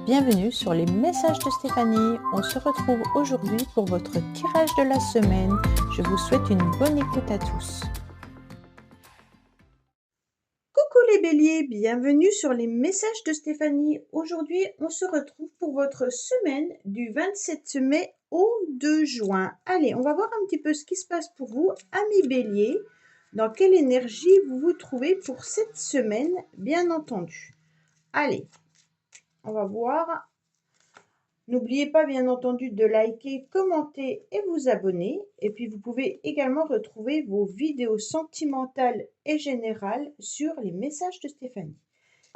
Bienvenue sur les messages de Stéphanie. On se retrouve aujourd'hui pour votre tirage de la semaine. Je vous souhaite une bonne écoute à tous. Coucou les béliers, bienvenue sur les messages de Stéphanie. Aujourd'hui, on se retrouve pour votre semaine du 27 mai au 2 juin. Allez, on va voir un petit peu ce qui se passe pour vous, amis béliers. Dans quelle énergie vous vous trouvez pour cette semaine, bien entendu. Allez, on va voir. N'oubliez pas bien entendu de liker, commenter et vous abonner. Et puis vous pouvez également retrouver vos vidéos sentimentales et générales sur les messages de Stéphanie.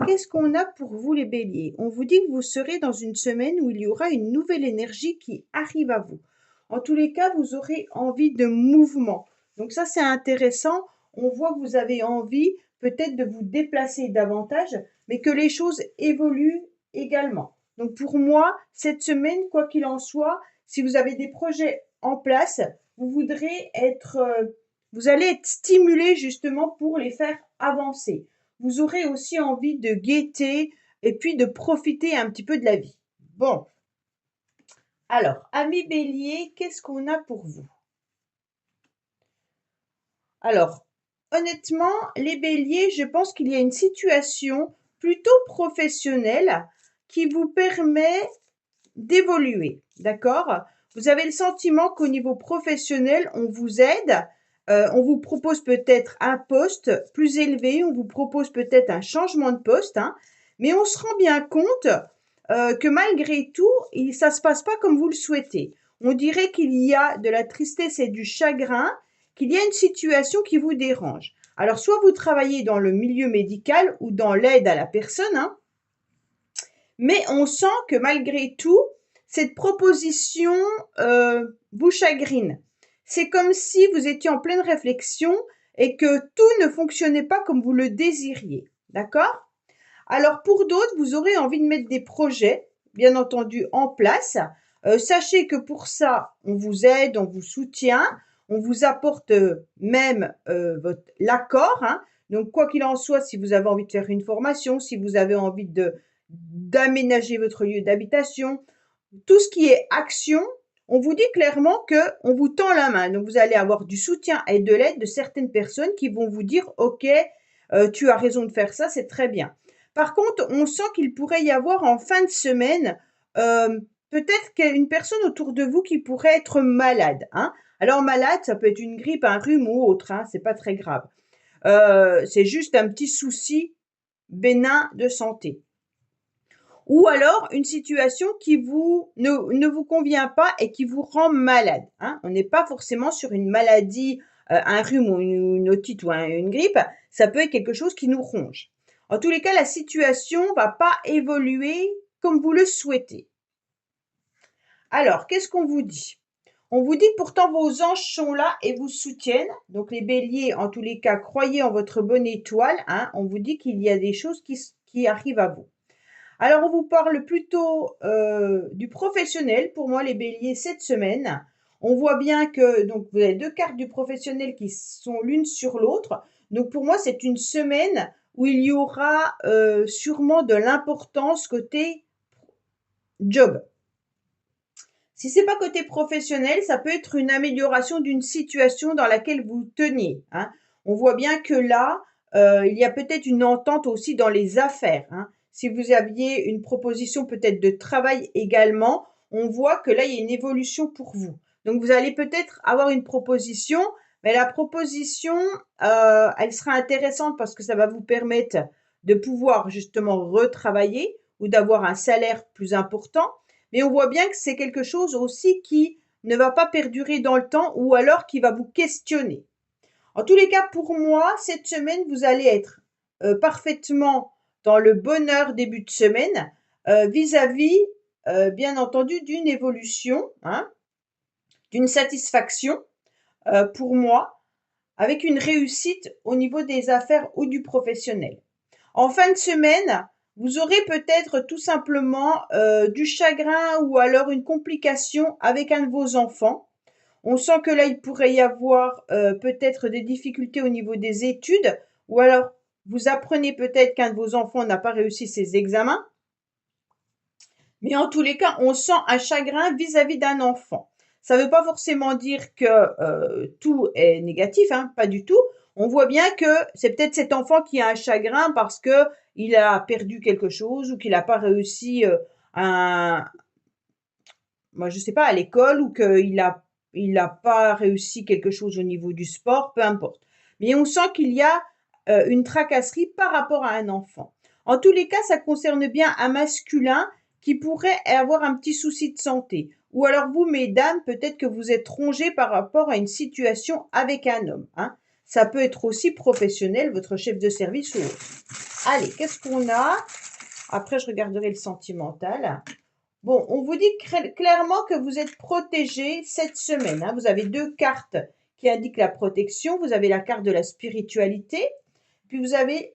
Qu'est-ce qu'on a pour vous les béliers? On vous dit que vous serez dans une semaine où il y aura une nouvelle énergie qui arrive à vous. En tous les cas, vous aurez envie de mouvement. Donc ça, c'est intéressant. On voit que vous avez envie peut-être de vous déplacer davantage, mais que les choses évoluent également. Donc pour moi, cette semaine, quoi qu'il en soit, si vous avez des projets en place, vous allez être stimulé justement pour les faire avancer. Vous aurez aussi envie de gaieté et puis de profiter un petit peu de la vie. Bon, alors, amis bélier, qu'est-ce qu'on a pour vous? Alors, honnêtement, les béliers, je pense qu'il y a une situation plutôt professionnelle qui vous permet d'évoluer, d'accord? Vous avez le sentiment qu'au niveau professionnel, on vous aide, on vous propose peut-être un poste plus élevé, on vous propose peut-être un changement de poste, hein, mais on se rend bien compte que malgré tout, ça ne se passe pas comme vous le souhaitez. On dirait qu'il y a de la tristesse et du chagrin, qu'il y a une situation qui vous dérange. Alors, soit vous travaillez dans le milieu médical ou dans l'aide à la personne, hein, mais on sent que malgré tout, cette proposition vous chagrine. C'est comme si vous étiez en pleine réflexion et que tout ne fonctionnait pas comme vous le désiriez. D'accord? Alors pour d'autres, vous aurez envie de mettre des projets, bien entendu, en place. Sachez que pour ça, on vous aide, on vous soutient, on vous apporte même l'accord. Hein. Donc quoi qu'il en soit, si vous avez envie de faire une formation, si vous avez envie d'aménager votre lieu d'habitation, tout ce qui est action, on vous dit clairement qu'on vous tend la main. Donc vous allez avoir du soutien et de l'aide de certaines personnes qui vont vous dire « Ok, tu as raison de faire ça, c'est très bien ». Par contre, on sent qu'il pourrait y avoir en fin de semaine peut-être une personne autour de vous qui pourrait être malade. Hein. Alors malade, ça peut être une grippe, un rhume ou autre, hein, c'est pas très grave. C'est juste un petit souci bénin de santé. Ou alors une situation qui ne vous convient pas et qui vous rend malade. Hein. On n'est pas forcément sur une maladie, un rhume ou une otite ou une grippe. Ça peut être quelque chose qui nous ronge. En tous les cas, la situation va pas évoluer comme vous le souhaitez. Alors, qu'est-ce qu'on vous dit? On vous dit pourtant vos anges sont là et vous soutiennent. Donc les béliers, en tous les cas, croyez en votre bonne étoile. Hein. On vous dit qu'il y a des choses qui arrivent à vous. Alors, on vous parle plutôt du professionnel. Pour moi, les béliers, cette semaine, on voit bien que donc vous avez deux cartes du professionnel qui sont l'une sur l'autre. Donc, pour moi, c'est une semaine où il y aura sûrement de l'importance côté job. Si c'est pas côté professionnel, ça peut être une amélioration d'une situation dans laquelle vous teniez. Hein. On voit bien que là, il y a peut-être une entente aussi dans les affaires. Hein. Si vous aviez une proposition peut-être de travail également, on voit que là, il y a une évolution pour vous. Donc, vous allez peut-être avoir une proposition, mais la proposition, elle sera intéressante parce que ça va vous permettre de pouvoir justement retravailler ou d'avoir un salaire plus important. Mais on voit bien que c'est quelque chose aussi qui ne va pas perdurer dans le temps ou alors qui va vous questionner. En tous les cas, pour moi, cette semaine, vous allez être parfaitement dans le bonheur début de semaine vis-à-vis, bien entendu, d'une évolution, hein, d'une satisfaction pour moi, avec une réussite au niveau des affaires ou du professionnel. En fin de semaine, vous aurez peut-être tout simplement du chagrin ou alors une complication avec un de vos enfants. On sent que là, il pourrait y avoir peut-être des difficultés au niveau des études ou alors vous apprenez peut-être qu'un de vos enfants n'a pas réussi ses examens. Mais en tous les cas, on sent un chagrin vis-à-vis d'un enfant. Ça ne veut pas forcément dire que tout est négatif, hein, pas du tout. On voit bien que c'est peut-être cet enfant qui a un chagrin parce que il a perdu quelque chose ou qu'il n'a pas réussi moi je sais pas, à l'école ou qu'il a pas réussi quelque chose au niveau du sport, peu importe. Mais on sent qu'il y a une tracasserie par rapport à un enfant. En tous les cas, ça concerne bien un masculin qui pourrait avoir un petit souci de santé. Ou alors vous, mesdames, peut-être que vous êtes rongées par rapport à une situation avec un homme, hein. Ça peut être aussi professionnel, votre chef de service ou autre. Allez, qu'est-ce qu'on a? Après, je regarderai le sentimental. Bon, on vous dit clairement que vous êtes protégé cette semaine, hein. Vous avez deux cartes qui indiquent la protection. Vous avez la carte de la spiritualité, puis vous avez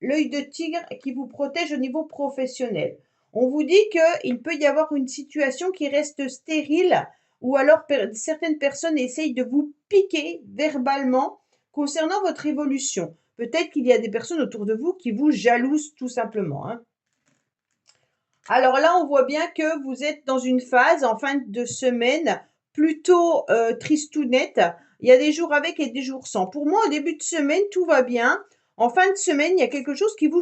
l'œil de tigre qui vous protège au niveau professionnel. On vous dit qu'il peut y avoir une situation qui reste stérile ou alors certaines personnes essayent de vous piquer verbalement concernant votre évolution. Peut-être qu'il y a des personnes autour de vous qui vous jalousent tout simplement, hein. Alors là, on voit bien que vous êtes dans une phase en fin de semaine plutôt tristounette. Il y a des jours avec et des jours sans. Pour moi, au début de semaine, tout va bien. En fin de semaine, il y a quelque chose qui vous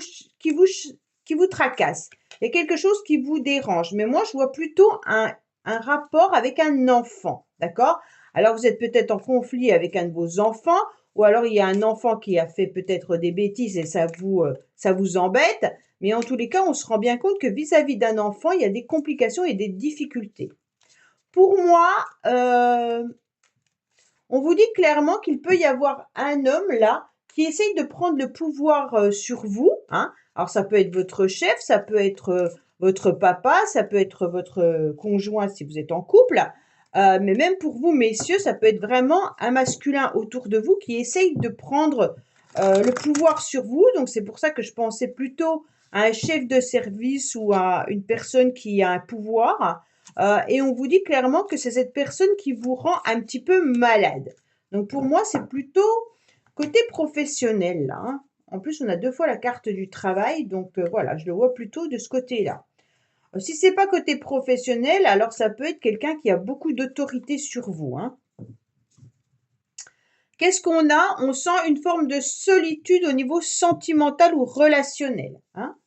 tracasse. Il y a quelque chose qui vous dérange. Mais moi, je vois plutôt un rapport avec un enfant. D'accord? Alors, vous êtes peut-être en conflit avec un de vos enfants, ou alors il y a un enfant qui a fait peut-être des bêtises et ça vous embête. Mais en tous les cas, on se rend bien compte que vis-à-vis d'un enfant, il y a des complications et des difficultés. Pour moi, on vous dit clairement qu'il peut y avoir un homme là qui essaye de prendre le pouvoir sur vous, hein. Alors ça peut être votre chef, ça peut être votre papa, ça peut être votre conjoint si vous êtes en couple. Mais même pour vous, messieurs, ça peut être vraiment un masculin autour de vous qui essaye de prendre le pouvoir sur vous. Donc c'est pour ça que je pensais plutôt à un chef de service ou à une personne qui a un pouvoir. Et on vous dit clairement que c'est cette personne qui vous rend un petit peu malade. Donc pour moi, c'est plutôt côté professionnel là, hein. En plus, on a deux fois la carte du travail, donc voilà, je le vois plutôt de ce côté-là. Si c'est pas côté professionnel, alors ça peut être quelqu'un qui a beaucoup d'autorité sur vous, hein. Qu'est-ce qu'on a? On sent une forme de solitude au niveau sentimental ou relationnel, hein.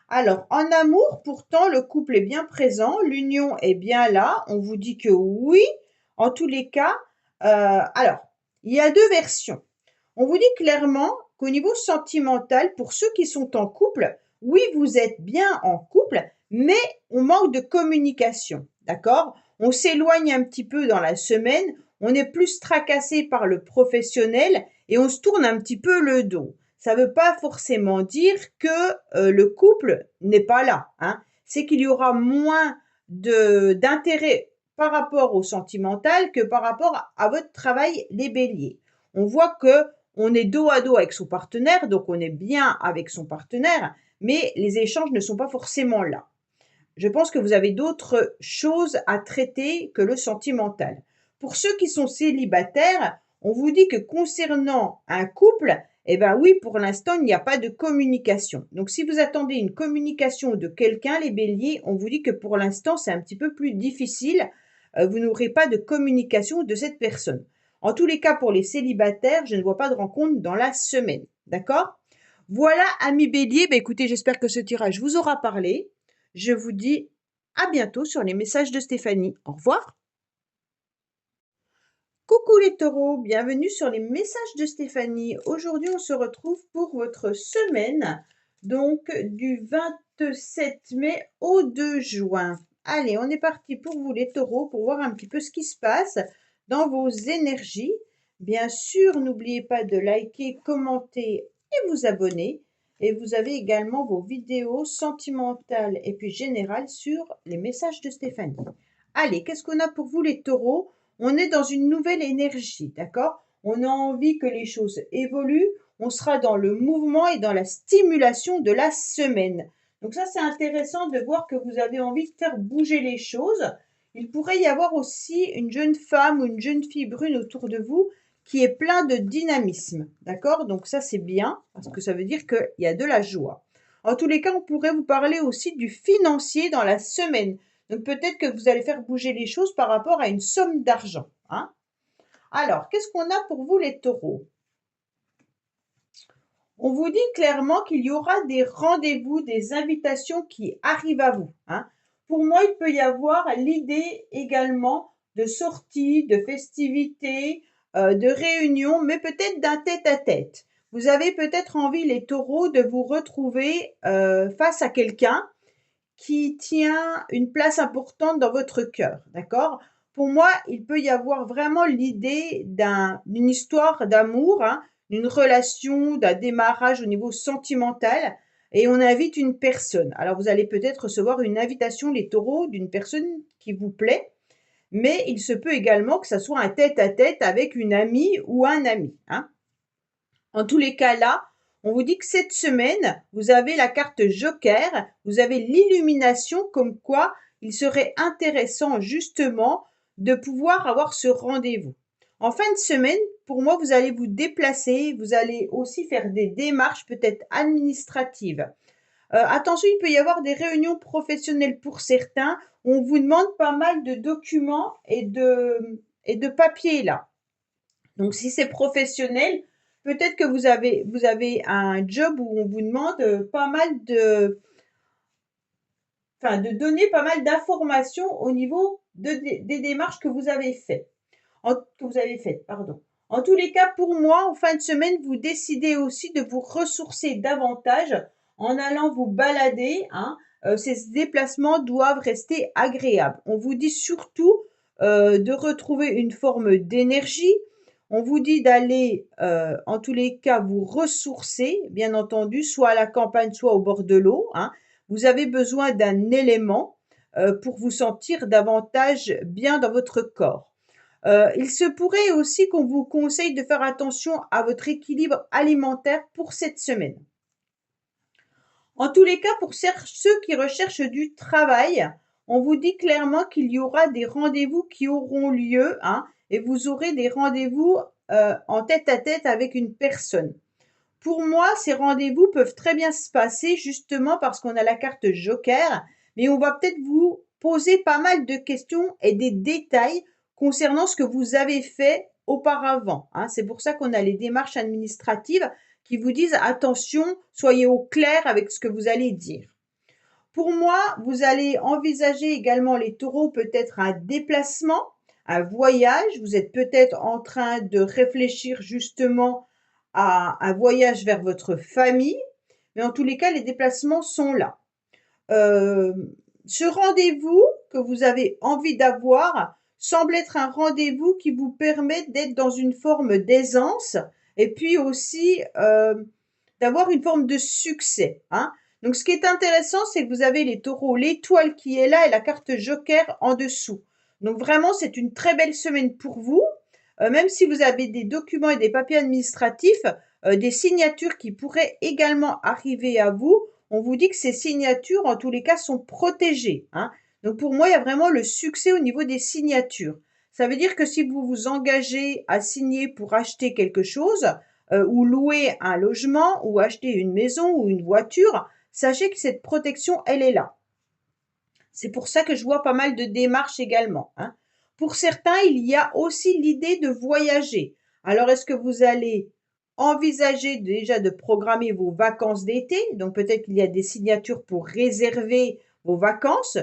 Alors, en amour, pourtant, le couple est bien présent, l'union est bien là. On vous dit que oui, en tous les cas. Alors, il y a deux versions. On vous dit clairement qu'au niveau sentimental, pour ceux qui sont en couple, oui, vous êtes bien en couple, mais on manque de communication, d'accord? On s'éloigne un petit peu dans la semaine, on est plus tracassé par le professionnel et on se tourne un petit peu le dos. Ça ne veut pas forcément dire que le couple n'est pas là, hein. C'est qu'il y aura moins d'intérêt par rapport au sentimental que par rapport à votre travail, les béliers. On voit que on est dos à dos avec son partenaire, donc on est bien avec son partenaire, mais les échanges ne sont pas forcément là. Je pense que vous avez d'autres choses à traiter que le sentimental. Pour ceux qui sont célibataires, on vous dit que concernant un couple, eh ben oui, pour l'instant, il n'y a pas de communication. Donc, si vous attendez une communication de quelqu'un, les béliers, on vous dit que pour l'instant, c'est un petit peu plus difficile. Vous n'aurez pas de communication de cette personne. En tous les cas, pour les célibataires, je ne vois pas de rencontre dans la semaine. D'accord? Voilà, amis béliers, ben écoutez, j'espère que ce tirage vous aura parlé. Je vous dis à bientôt sur les messages de Stéphanie. Au revoir. Coucou les taureaux, bienvenue sur les messages de Stéphanie. Aujourd'hui, on se retrouve pour votre semaine, donc du 27 mai au 2 juin. Allez, on est parti pour vous les taureaux pour voir un petit peu ce qui se passe dans vos énergies. Bien sûr, n'oubliez pas de liker, commenter et vous abonner. Et vous avez également vos vidéos sentimentales et puis générales sur les messages de Stéphanie. Allez, qu'est-ce qu'on a pour vous les taureaux? On est dans une nouvelle énergie, d'accord? On a envie que les choses évoluent. On sera dans le mouvement et dans la stimulation de la semaine. Donc ça, c'est intéressant de voir que vous avez envie de faire bouger les choses. Il pourrait y avoir aussi une jeune femme ou une jeune fille brune autour de vous qui est plein de dynamisme, d'accord? Donc ça, c'est bien parce que ça veut dire qu'il y a de la joie. En tous les cas, on pourrait vous parler aussi du financier dans la semaine. Donc peut-être que vous allez faire bouger les choses par rapport à une somme d'argent, hein. Alors, qu'est-ce qu'on a pour vous les taureaux? On vous dit clairement qu'il y aura des rendez-vous, des invitations qui arrivent à vous, hein. Pour moi, il peut y avoir l'idée également de sorties, de festivités, de réunions, mais peut-être d'un tête-à-tête. Vous avez peut-être envie, les taureaux, de vous retrouver face à quelqu'un qui tient une place importante dans votre cœur, d'accord? Pour moi, il peut y avoir vraiment l'idée d'une histoire d'amour, hein, d'une relation, d'un démarrage au niveau sentimental, et on invite une personne. Alors, vous allez peut-être recevoir une invitation, les taureaux, d'une personne qui vous plaît, mais il se peut également que ça soit un tête-à-tête avec une amie ou un ami, hein. En tous les cas, là, on vous dit que cette semaine, vous avez la carte Joker, vous avez l'illumination comme quoi il serait intéressant justement de pouvoir avoir ce rendez-vous. En fin de semaine, pour moi, vous allez vous déplacer, vous allez aussi faire des démarches peut-être administratives. Attention, il peut y avoir des réunions professionnelles pour certains. On vous demande pas mal de documents et de papiers là. Donc, si c'est professionnel, peut-être que vous avez un job où on vous demande pas mal de donner pas mal d'informations au niveau des démarches que vous avez faites, pardon. En tous les cas, pour moi, en fin de semaine, vous décidez aussi de vous ressourcer davantage en allant vous balader, hein. Ces déplacements doivent rester agréables. On vous dit surtout de retrouver une forme d'énergie. On vous dit d'aller, en tous les cas, vous ressourcer, bien entendu, soit à la campagne, soit au bord de l'eau, hein. Vous avez besoin d'un élément pour vous sentir davantage bien dans votre corps. Il se pourrait aussi qu'on vous conseille de faire attention à votre équilibre alimentaire pour cette semaine. En tous les cas, pour ceux qui recherchent du travail, on vous dit clairement qu'il y aura des rendez-vous qui auront lieu, hein, et vous aurez des rendez-vous en tête-à-tête avec une personne. Pour moi, ces rendez-vous peuvent très bien se passer justement parce qu'on a la carte Joker, mais on va peut-être vous poser pas mal de questions et des détails concernant ce que vous avez fait auparavant, hein. C'est pour ça qu'on a les démarches administratives qui vous disent attention, soyez au clair avec ce que vous allez dire. Pour moi, vous allez envisager également, les taureaux, peut-être un déplacement, un voyage. Vous êtes peut-être en train de réfléchir justement à un voyage vers votre famille, mais en tous les cas, les déplacements sont là. Ce rendez-vous que vous avez envie d'avoir semble être un rendez-vous qui vous permet d'être dans une forme d'aisance et puis aussi d'avoir une forme de succès, hein. Donc, ce qui est intéressant, c'est que vous avez les taureaux, l'étoile qui est là et la carte Joker en dessous. Donc, vraiment, c'est une très belle semaine pour vous. Même si vous avez des documents et des papiers administratifs, des signatures qui pourraient également arriver à vous, on vous dit que ces signatures, en tous les cas, sont protégées, hein. Donc, pour moi, il y a vraiment le succès au niveau des signatures. Ça veut dire que si vous vous engagez à signer pour acheter quelque chose, ou louer un logement, ou acheter une maison ou une voiture, sachez que cette protection, elle est là. C'est pour ça que je vois pas mal de démarches également, hein. Pour certains, il y a aussi l'idée de voyager. Alors, est-ce que vous allez envisager déjà de programmer vos vacances d'été? Donc, peut-être qu'il y a des signatures pour réserver vos vacances.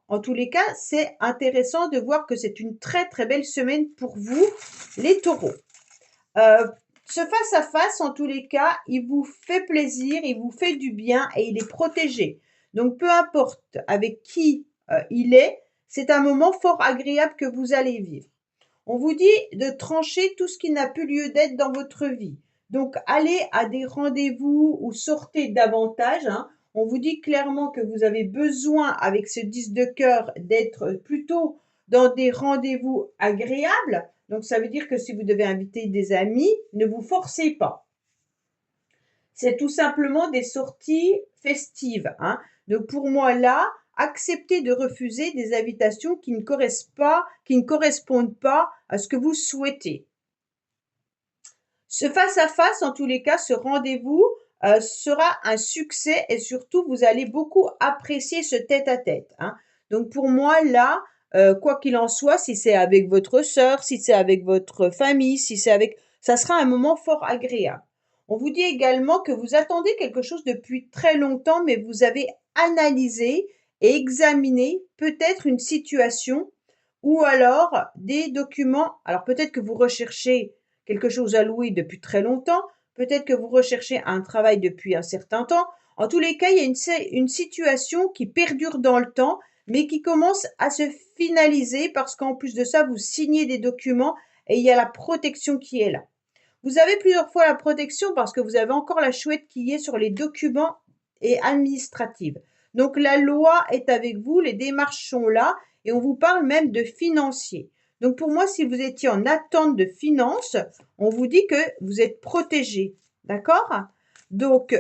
En tous les cas, c'est intéressant de voir que c'est une très, très belle semaine pour vous, les taureaux. Ce face-à-face, en tous les cas, il vous fait plaisir, il vous fait du bien et il est protégé. Donc, peu importe avec qui il est, c'est un moment fort agréable que vous allez vivre. On vous dit de trancher tout ce qui n'a plus lieu d'être dans votre vie. Donc, allez à des rendez-vous ou sortez davantage, hein. On vous dit clairement que vous avez besoin, avec ce 10 de cœur, d'être plutôt dans des rendez-vous agréables. Donc, ça veut dire que si vous devez inviter des amis, ne vous forcez pas. C'est tout simplement des sorties festives, hein. Donc, pour moi, là, acceptez de refuser des invitations qui ne correspondent pas à ce que vous souhaitez. Ce face-à-face, en tous les cas, ce rendez-vous, sera un succès et surtout, vous allez beaucoup apprécier ce tête-à-tête, hein. Donc pour moi, là, quoi qu'il en soit, si c'est avec votre sœur, si c'est avec votre famille, si c'est avec, ça sera un moment fort agréable. On vous dit également que vous attendez quelque chose depuis très longtemps, mais vous avez analysé et examiné peut-être une situation ou alors des documents. Alors peut-être que vous recherchez quelque chose à louer depuis très longtemps, peut-être que vous recherchez un travail depuis un certain temps. En tous les cas, il y a une situation qui perdure dans le temps, mais qui commence à se finaliser parce qu'en plus de ça, vous signez des documents et il y a la protection qui est là. Vous avez plusieurs fois la protection parce que vous avez encore la chouette qui est sur les documents et administratifs. Donc la loi est avec vous, les démarches sont là et on vous parle même de financier. Donc pour moi, si vous étiez en attente de finances, on vous dit que vous êtes protégé. D'accord? Donc,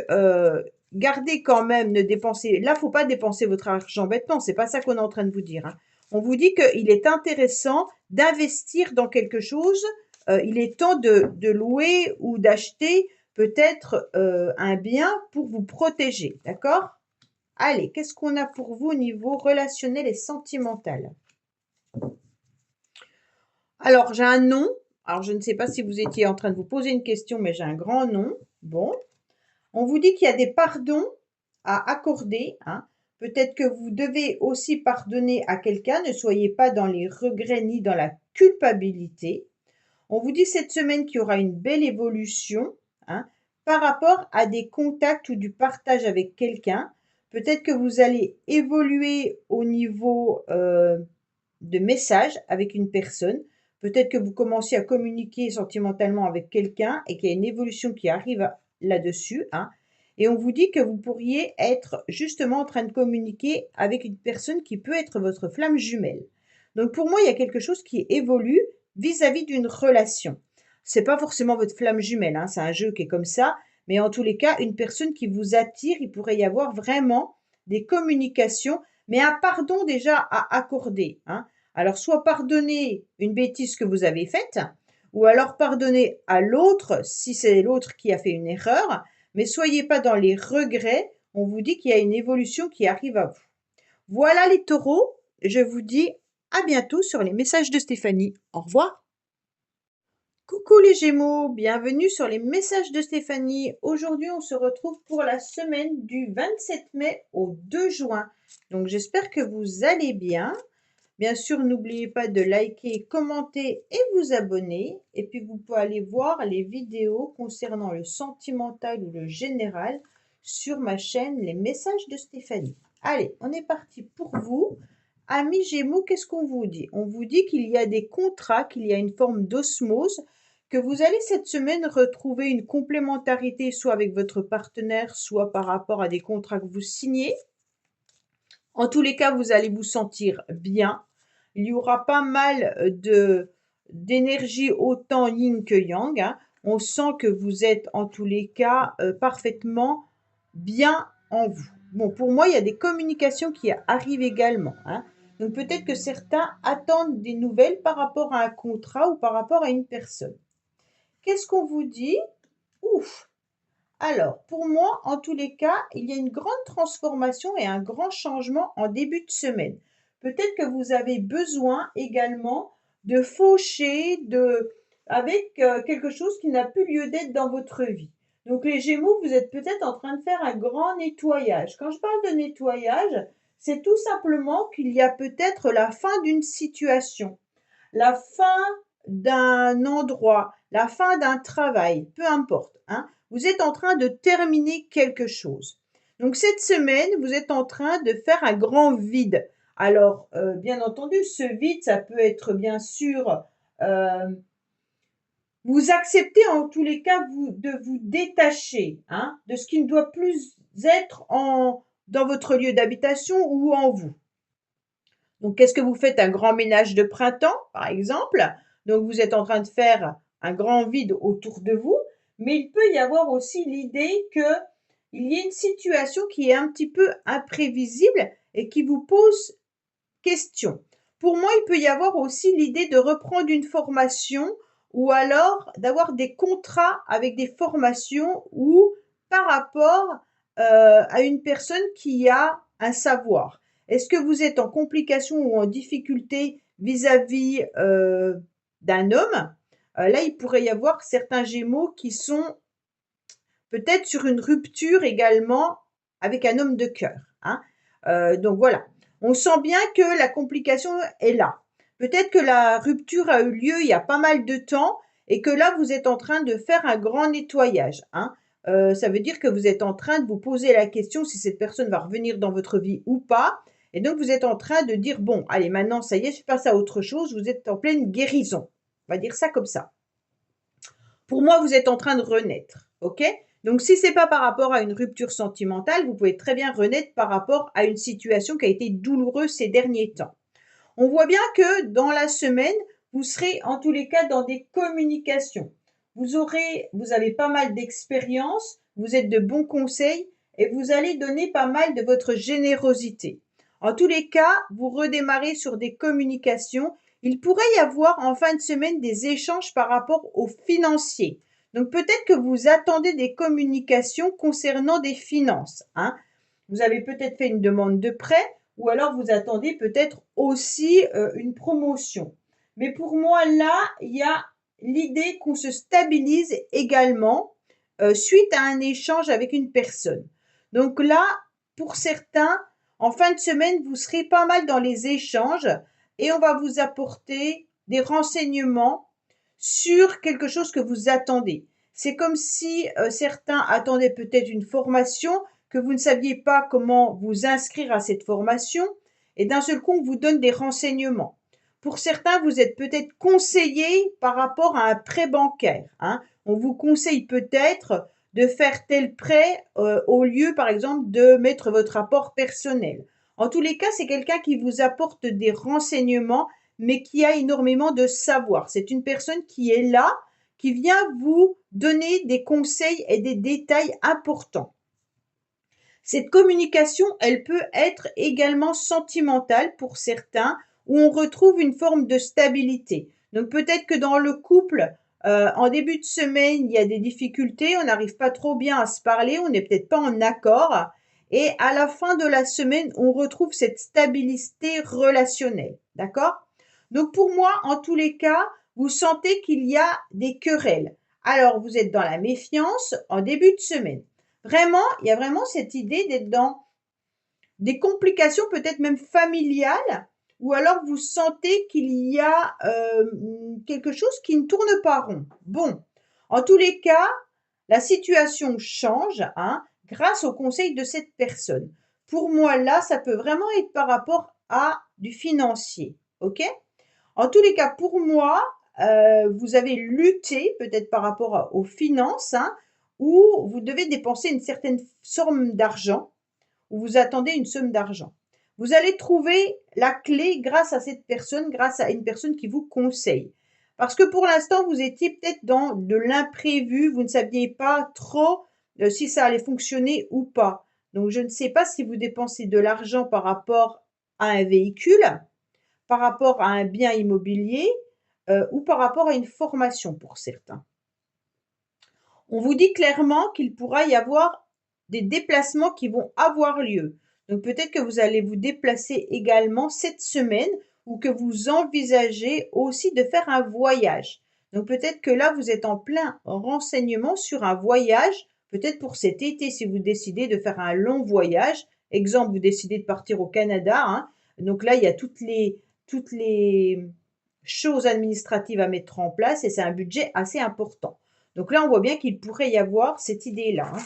gardez quand même, ne dépensez. Là, faut pas dépenser votre argent bêtement. C'est pas ça qu'on est en train de vous dire, hein. On vous dit qu'il est intéressant d'investir dans quelque chose. Il est temps de louer ou d'acheter peut-être un bien pour vous protéger. D'accord? Allez, qu'est-ce qu'on a pour vous au niveau relationnel et sentimental? Alors, j'ai un nom. Alors, je ne sais pas si vous étiez en train de vous poser une question, mais j'ai un grand nom. Bon. On vous dit qu'il y a des pardons à accorder, hein. Peut-être que vous devez aussi pardonner à quelqu'un. Ne soyez pas dans les regrets ni dans la culpabilité. On vous dit cette semaine qu'il y aura une belle évolution, hein, par rapport à des contacts ou du partage avec quelqu'un. Peut-être que vous allez évoluer au niveau de messages avec une personne. Peut-être que vous commencez à communiquer sentimentalement avec quelqu'un et qu'il y a une évolution qui arrive là-dessus, hein. Et on vous dit que vous pourriez être justement en train de communiquer avec une personne qui peut être votre flamme jumelle. Donc pour moi, il y a quelque chose qui évolue vis-à-vis d'une relation. C'est pas forcément votre flamme jumelle, hein, c'est un jeu qui est comme ça, mais en tous les cas, une personne qui vous attire, il pourrait y avoir vraiment des communications, mais un pardon déjà à accorder, hein. Alors, soit pardonner une bêtise que vous avez faite, ou alors pardonner à l'autre si c'est l'autre qui a fait une erreur, mais soyez pas dans les regrets. On vous dit qu'il y a une évolution qui arrive à vous. Voilà les taureaux, je vous dis à bientôt sur les messages de Stéphanie. Au revoir. Coucou les Gémeaux, bienvenue sur les messages de Stéphanie. Aujourd'hui, on se retrouve pour la semaine du 27 mai au 2 juin. Donc, j'espère que vous allez bien. Bien sûr, n'oubliez pas de liker, commenter et vous abonner. Et puis, vous pouvez aller voir les vidéos concernant le sentimental ou le général sur ma chaîne Les Messages de Stéphanie. Allez, on est parti pour vous. Amis Gémeaux, qu'est-ce qu'on vous dit? On vous dit qu'il y a des contrats, qu'il y a une forme d'osmose, que vous allez cette semaine retrouver une complémentarité soit avec votre partenaire, soit par rapport à des contrats que vous signez. En tous les cas, vous allez vous sentir bien. Il y aura pas mal d'énergie autant yin que yang, hein. On sent que vous êtes en tous les cas parfaitement bien en vous. Bon, pour moi, il y a des communications qui arrivent également, hein. Donc peut-être que certains attendent des nouvelles par rapport à un contrat ou par rapport à une personne. Qu'est-ce qu'on vous dit? Ouf! Alors, pour moi, en tous les cas, il y a une grande transformation et un grand changement en début de semaine. Peut-être que vous avez besoin également de faucher avec quelque chose qui n'a plus lieu d'être dans votre vie. Donc les Gémeaux, vous êtes peut-être en train de faire un grand nettoyage. Quand je parle de nettoyage, c'est tout simplement qu'il y a peut-être la fin d'une situation, la fin d'un endroit, la fin d'un travail, peu importe, hein. Vous êtes en train de terminer quelque chose. Donc cette semaine, vous êtes en train de faire un grand vide. Alors, bien entendu, ce vide, ça peut être bien sûr, vous acceptez en tous les cas de vous détacher, hein, de ce qui ne doit plus être dans votre lieu d'habitation ou en vous. Donc, qu'est-ce que vous faites? Un grand ménage de printemps, par exemple. Donc, vous êtes en train de faire un grand vide autour de vous. Mais il peut y avoir aussi l'idée qu'il y ait une situation qui est un petit peu imprévisible et qui vous pose question. Pour moi, il peut y avoir aussi l'idée de reprendre une formation ou alors d'avoir des contrats avec des formations ou par rapport à une personne qui a un savoir? Est-ce que vous êtes en complication ou en difficulté vis-à-vis d'un homme? Là, il pourrait y avoir certains Gémeaux qui sont peut-être sur une rupture également avec un homme de cœur, hein. Donc voilà, on sent bien que la complication est là. Peut-être que la rupture a eu lieu il y a pas mal de temps et que là, vous êtes en train de faire un grand nettoyage, hein. Ça veut dire que vous êtes en train de vous poser la question si cette personne va revenir dans votre vie ou pas. Et donc, vous êtes en train de dire, bon, allez, maintenant, ça y est, je passe à autre chose. Vous êtes en pleine guérison. On va dire ça comme ça. Pour moi, vous êtes en train de renaître, ok? Donc, si c'est pas par rapport à une rupture sentimentale, vous pouvez très bien renaître par rapport à une situation qui a été douloureuse ces derniers temps. On voit bien que dans la semaine, vous serez en tous les cas dans des communications. Vous avez pas mal d'expérience, vous êtes de bons conseils et vous allez donner pas mal de votre générosité. En tous les cas, vous redémarrez sur des communications. Il pourrait y avoir en fin de semaine des échanges par rapport aux financiers. Donc peut-être que vous attendez des communications concernant des finances, hein. Vous avez peut-être fait une demande de prêt ou alors vous attendez peut-être aussi une promotion. Mais pour moi, là, il y a l'idée qu'on se stabilise également suite à un échange avec une personne. Donc là, pour certains, en fin de semaine, vous serez pas mal dans les échanges et on va vous apporter des renseignements sur quelque chose que vous attendez. C'est comme si certains attendaient peut-être une formation, que vous ne saviez pas comment vous inscrire à cette formation, et d'un seul coup, on vous donne des renseignements. Pour certains, vous êtes peut-être conseillé par rapport à un prêt bancaire, hein. On vous conseille peut-être de faire tel prêt au lieu, par exemple, de mettre votre apport personnel. En tous les cas, c'est quelqu'un qui vous apporte des renseignements, mais qui a énormément de savoir. C'est une personne qui est là, qui vient vous donner des conseils et des détails importants. Cette communication, elle peut être également sentimentale pour certains, où on retrouve une forme de stabilité. Donc peut-être que dans le couple, en début de semaine, il y a des difficultés, on n'arrive pas trop bien à se parler, on n'est peut-être pas en accord. Et à la fin de la semaine, on retrouve cette stabilité relationnelle. D'accord? Donc pour moi, en tous les cas, vous sentez qu'il y a des querelles. Alors vous êtes dans la méfiance en début de semaine. Vraiment, il y a vraiment cette idée d'être dans des complications peut-être même familiales, ou alors vous sentez qu'il y a quelque chose qui ne tourne pas rond. Bon, en tous les cas, la situation change, hein, grâce au conseil de cette personne. Pour moi, là, ça peut vraiment être par rapport à du financier, ok? En tous les cas, pour moi, vous avez lutté peut-être par rapport aux finances, hein, où vous devez dépenser une certaine somme d'argent, ou vous attendez une somme d'argent. Vous allez trouver la clé grâce à cette personne, grâce à une personne qui vous conseille. Parce que pour l'instant, vous étiez peut-être dans de l'imprévu, vous ne saviez pas trop si ça allait fonctionner ou pas. Donc, je ne sais pas si vous dépensez de l'argent par rapport à un véhicule, par rapport à un bien immobilier ou par rapport à une formation pour certains. On vous dit clairement qu'il pourra y avoir des déplacements qui vont avoir lieu. Donc peut-être que vous allez vous déplacer également cette semaine ou que vous envisagez aussi de faire un voyage. Donc peut-être que là, vous êtes en plein renseignement sur un voyage, peut-être pour cet été si vous décidez de faire un long voyage. Exemple, vous décidez de partir au Canada, hein. Donc là, il y a toutes les choses administratives à mettre en place et c'est un budget assez important. Donc là, on voit bien qu'il pourrait y avoir cette idée-là, hein.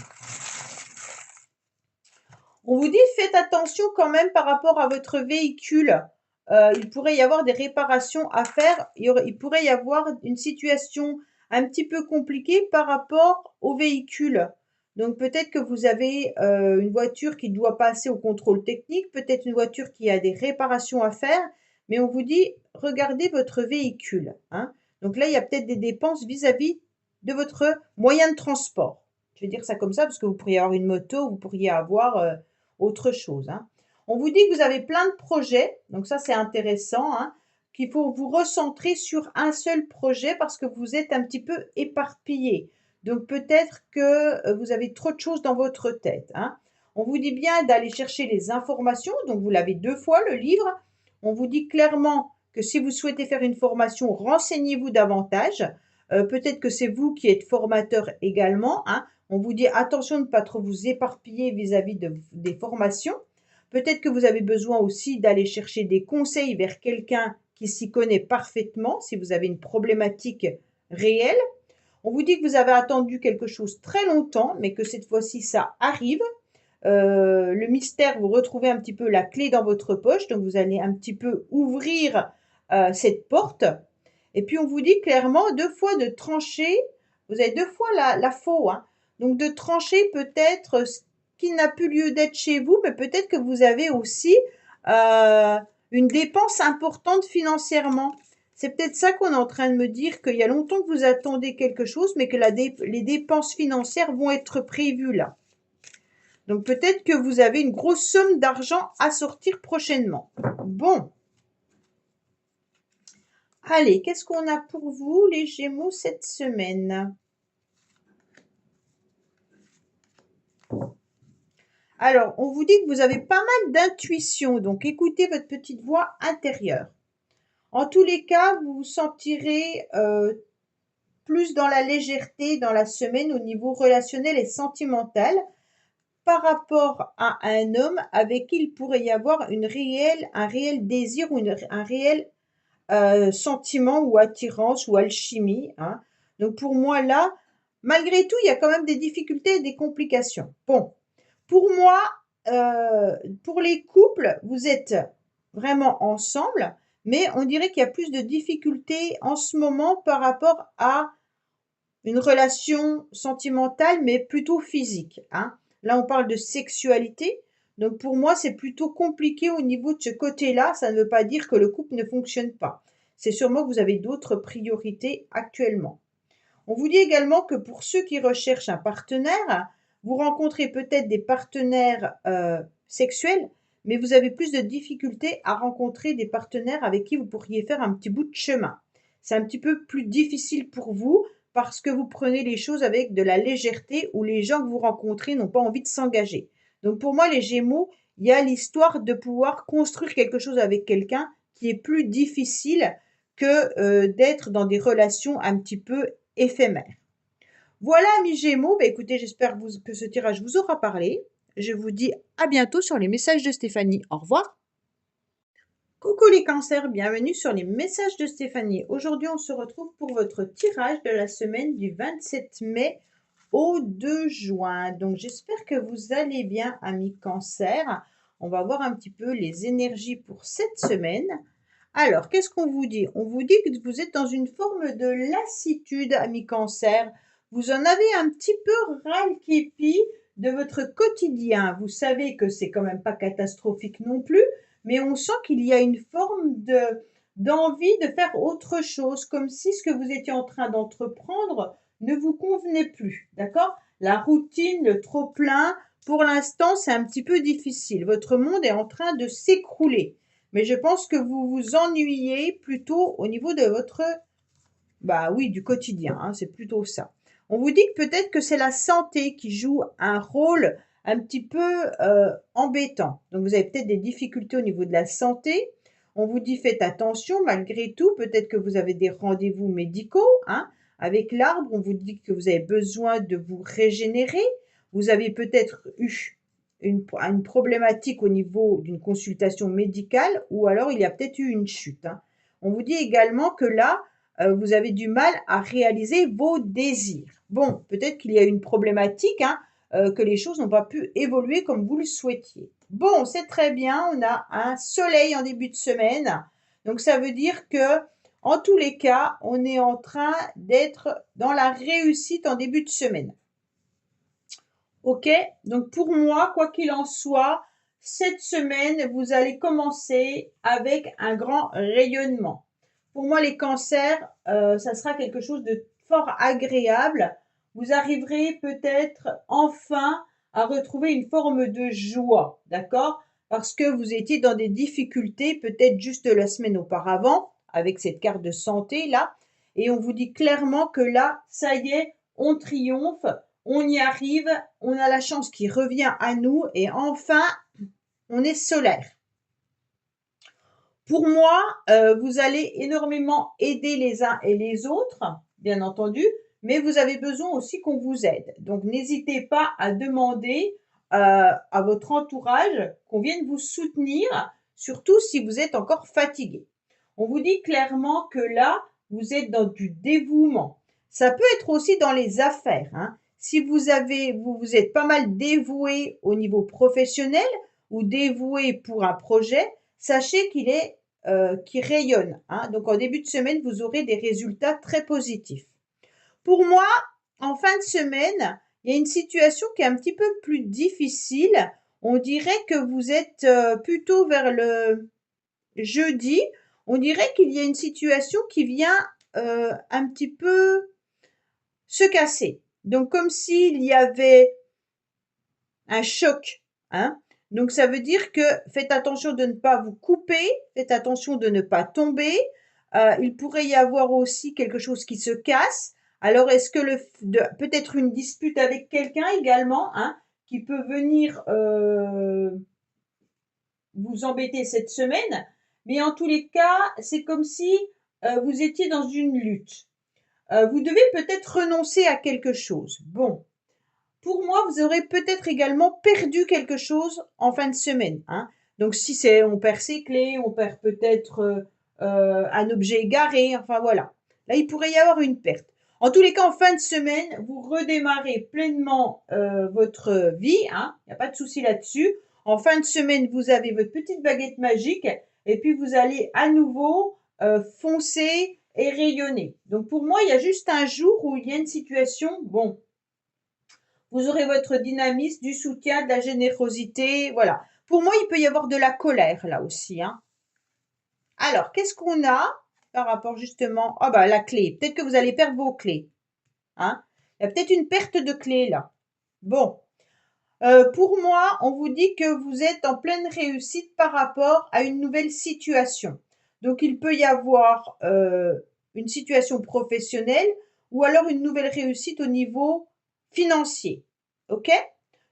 On vous dit, faites attention quand même par rapport à votre véhicule. Il pourrait y avoir des réparations à faire. Il pourrait y avoir une situation un petit peu compliquée par rapport au véhicule. Donc peut-être que vous avez une voiture qui doit passer au contrôle technique, peut-être une voiture qui a des réparations à faire. Mais on vous dit, regardez votre véhicule, hein. Donc là, il y a peut-être des dépenses vis-à-vis de votre moyen de transport. Je vais dire ça comme ça parce que vous pourriez avoir une moto, vous pourriez avoir autre chose, hein. On vous dit que vous avez plein de projets, donc ça c'est intéressant, hein, qu'il faut vous recentrer sur un seul projet parce que vous êtes un petit peu éparpillé. Donc peut-être que vous avez trop de choses dans votre tête, hein. On vous dit bien d'aller chercher les informations, donc vous l'avez 2 fois le livre. On vous dit clairement que si vous souhaitez faire une formation, renseignez-vous davantage. Peut-être que c'est vous qui êtes formateur également, hein. On vous dit attention de ne pas trop vous éparpiller vis-à-vis des formations. Peut-être que vous avez besoin aussi d'aller chercher des conseils vers quelqu'un qui s'y connaît parfaitement si vous avez une problématique réelle. On vous dit que vous avez attendu quelque chose très longtemps, mais que cette fois-ci, ça arrive. Le mystère, vous retrouvez un petit peu la clé dans votre poche, donc vous allez un petit peu ouvrir cette porte. Et puis on vous dit clairement 2 fois de trancher, vous avez 2 fois la faux, hein. Donc de trancher peut-être ce qui n'a plus lieu d'être chez vous, mais peut-être que vous avez aussi une dépense importante financièrement. C'est peut-être ça qu'on est en train de me dire, qu'il y a longtemps que vous attendez quelque chose, mais que les dépenses financières vont être prévues là. Donc peut-être que vous avez une grosse somme d'argent à sortir prochainement. Bon. Allez, qu'est-ce qu'on a pour vous, les Gémeaux, cette semaine? Alors, on vous dit que vous avez pas mal d'intuition, donc écoutez votre petite voix intérieure. En tous les cas, vous vous sentirez plus dans la légèreté dans la semaine au niveau relationnel et sentimental par rapport à un homme avec qui il pourrait y avoir un réel désir ou un réel sentiment ou attirance ou alchimie, hein. Donc pour moi là, malgré tout, il y a quand même des difficultés et des complications. Bon, pour moi, pour les couples, vous êtes vraiment ensemble, mais on dirait qu'il y a plus de difficultés en ce moment par rapport à une relation sentimentale, mais plutôt physique, hein. Là, on parle de sexualité. Donc pour moi, c'est plutôt compliqué au niveau de ce côté-là. Ça ne veut pas dire que le couple ne fonctionne pas. C'est sûrement que vous avez d'autres priorités actuellement. On vous dit également que pour ceux qui recherchent un partenaire, vous rencontrez peut-être des partenaires sexuels, mais vous avez plus de difficultés à rencontrer des partenaires avec qui vous pourriez faire un petit bout de chemin. C'est un petit peu plus difficile pour vous parce que vous prenez les choses avec de la légèreté ou les gens que vous rencontrez n'ont pas envie de s'engager. Donc pour moi, les Gémeaux, il y a l'histoire de pouvoir construire quelque chose avec quelqu'un qui est plus difficile que d'être dans des relations un petit peu éphémères. Voilà, amis Gémeaux, écoutez, j'espère que ce tirage vous aura parlé. Je vous dis à bientôt sur les messages de Stéphanie. Au revoir. Coucou les cancers, bienvenue sur les messages de Stéphanie. Aujourd'hui, on se retrouve pour votre tirage de la semaine du 27 mai au 2 juin. Donc, j'espère que vous allez bien, amis cancers. On va voir un petit peu les énergies pour cette semaine. Alors, qu'est-ce qu'on vous dit? On vous dit que vous êtes dans une forme de lassitude, amis cancer. Vous en avez un petit peu ras-le-képi de votre quotidien. Vous savez que c'est quand même pas catastrophique non plus, mais on sent qu'il y a une forme d'envie de faire autre chose, comme si ce que vous étiez en train d'entreprendre ne vous convenait plus, d'accord? La routine, le trop-plein, pour l'instant, c'est un petit peu difficile. Votre monde est en train de s'écrouler. Mais je pense que vous vous ennuyez plutôt au niveau de votre, bah oui, du quotidien, hein, c'est plutôt ça. On vous dit que peut-être que c'est la santé qui joue un rôle un petit peu embêtant. Donc vous avez peut-être des difficultés au niveau de la santé. On vous dit faites attention malgré tout. Peut-être que vous avez des rendez-vous médicaux, hein. Avec l'arbre, on vous dit que vous avez besoin de vous régénérer. Vous avez peut-être eu une problématique au niveau d'une consultation médicale ou alors il y a peut-être eu une chute, hein. On vous dit également que là, vous avez du mal à réaliser vos désirs. Bon, peut-être qu'il y a une problématique, hein, que les choses n'ont pas pu évoluer comme vous le souhaitiez. Bon, c'est très bien, on a un soleil en début de semaine. Donc ça veut dire que, en tous les cas, on est en train d'être dans la réussite en début de semaine. Ok, donc pour moi, quoi qu'il en soit, cette semaine, vous allez commencer avec un grand rayonnement. Pour moi, les cancers, ça sera quelque chose de fort agréable. Vous arriverez peut-être enfin à retrouver une forme de joie, d'accord? Parce que vous étiez dans des difficultés peut-être juste la semaine auparavant, avec cette carte de santé là, et on vous dit clairement que là, ça y est, on triomphe, on y arrive, on a la chance qui revient à nous et enfin, on est solaire. Pour moi, vous allez énormément aider les uns et les autres, bien entendu, mais vous avez besoin aussi qu'on vous aide. Donc, n'hésitez pas à demander à votre entourage qu'on vienne vous soutenir, surtout si vous êtes encore fatigué. On vous dit clairement que là, vous êtes dans du dévouement. Ça peut être aussi dans les affaires, hein. Si vous êtes pas mal dévoué au niveau professionnel ou dévoué pour un projet, sachez qu'il rayonne, hein. Donc en début de semaine, vous aurez des résultats très positifs. Pour moi, en fin de semaine, il y a une situation qui est un petit peu plus difficile. On dirait que vous êtes plutôt vers le jeudi. On dirait qu'il y a une situation qui vient un petit peu se casser. Donc comme s'il y avait un choc, hein. Donc ça veut dire que faites attention de ne pas vous couper, faites attention de ne pas tomber. Il pourrait y avoir aussi quelque chose qui se casse. Alors est-ce que peut-être une dispute avec quelqu'un également, hein, qui peut venir vous embêter cette semaine. Mais en tous les cas, c'est comme si vous étiez dans une lutte. Vous devez peut-être renoncer à quelque chose. Bon, pour moi, vous aurez peut-être également perdu quelque chose en fin de semaine, hein. Donc si on perd ses clés, on perd peut-être un objet égaré, enfin voilà. Là, il pourrait y avoir une perte. En tous les cas, en fin de semaine, vous redémarrez pleinement votre vie, hein. Il n'y a pas de souci là-dessus. En fin de semaine, vous avez votre petite baguette magique et puis vous allez à nouveau foncer et rayonner. Donc pour moi, il y a juste un jour où il y a une situation, bon, vous aurez votre dynamisme, du soutien, de la générosité, voilà. Pour moi, il peut y avoir de la colère là aussi, hein. Alors, qu'est-ce qu'on a par rapport justement? Ah bah la clé. Peut-être que vous allez perdre vos clés, hein. Il y a peut-être une perte de clés là. Bon. Pour moi, on vous dit que vous êtes en pleine réussite par rapport à une nouvelle situation. Donc, il peut y avoir une situation professionnelle ou alors une nouvelle réussite au niveau financier. OK?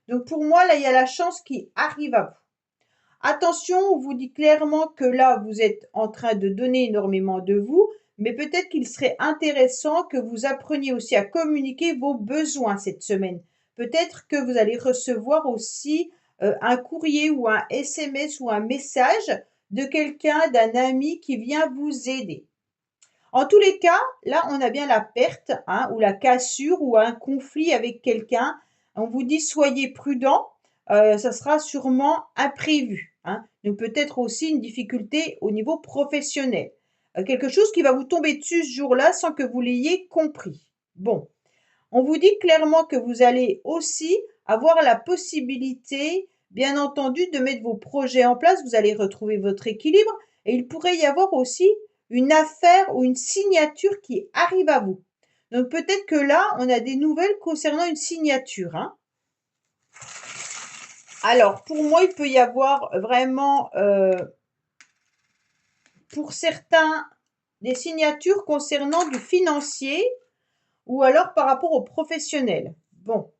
Donc, pour moi, là, il y a la chance qui arrive à vous. Attention, on vous dit clairement que là, vous êtes en train de donner énormément de vous, mais peut-être qu'il serait intéressant que vous appreniez aussi à communiquer vos besoins cette semaine. Peut-être que vous allez recevoir aussi un courrier ou un SMS ou un message de quelqu'un, d'un ami qui vient vous aider. En tous les cas, là, on a bien la perte, hein, ou la cassure ou un conflit avec quelqu'un. On vous dit soyez prudent, ça sera sûrement imprévu, hein. Donc peut-être aussi une difficulté au niveau professionnel. Quelque chose qui va vous tomber dessus ce jour-là sans que vous l'ayez compris. Bon, on vous dit clairement que vous allez aussi avoir la possibilité, bien entendu, de mettre vos projets en place. Vous allez retrouver votre équilibre et il pourrait y avoir aussi une affaire ou une signature qui arrive à vous. Donc peut-être que là, on a des nouvelles concernant une signature, hein. Alors, pour moi, il peut y avoir vraiment, pour certains, des signatures concernant du financier ou alors par rapport au professionnel. Bon.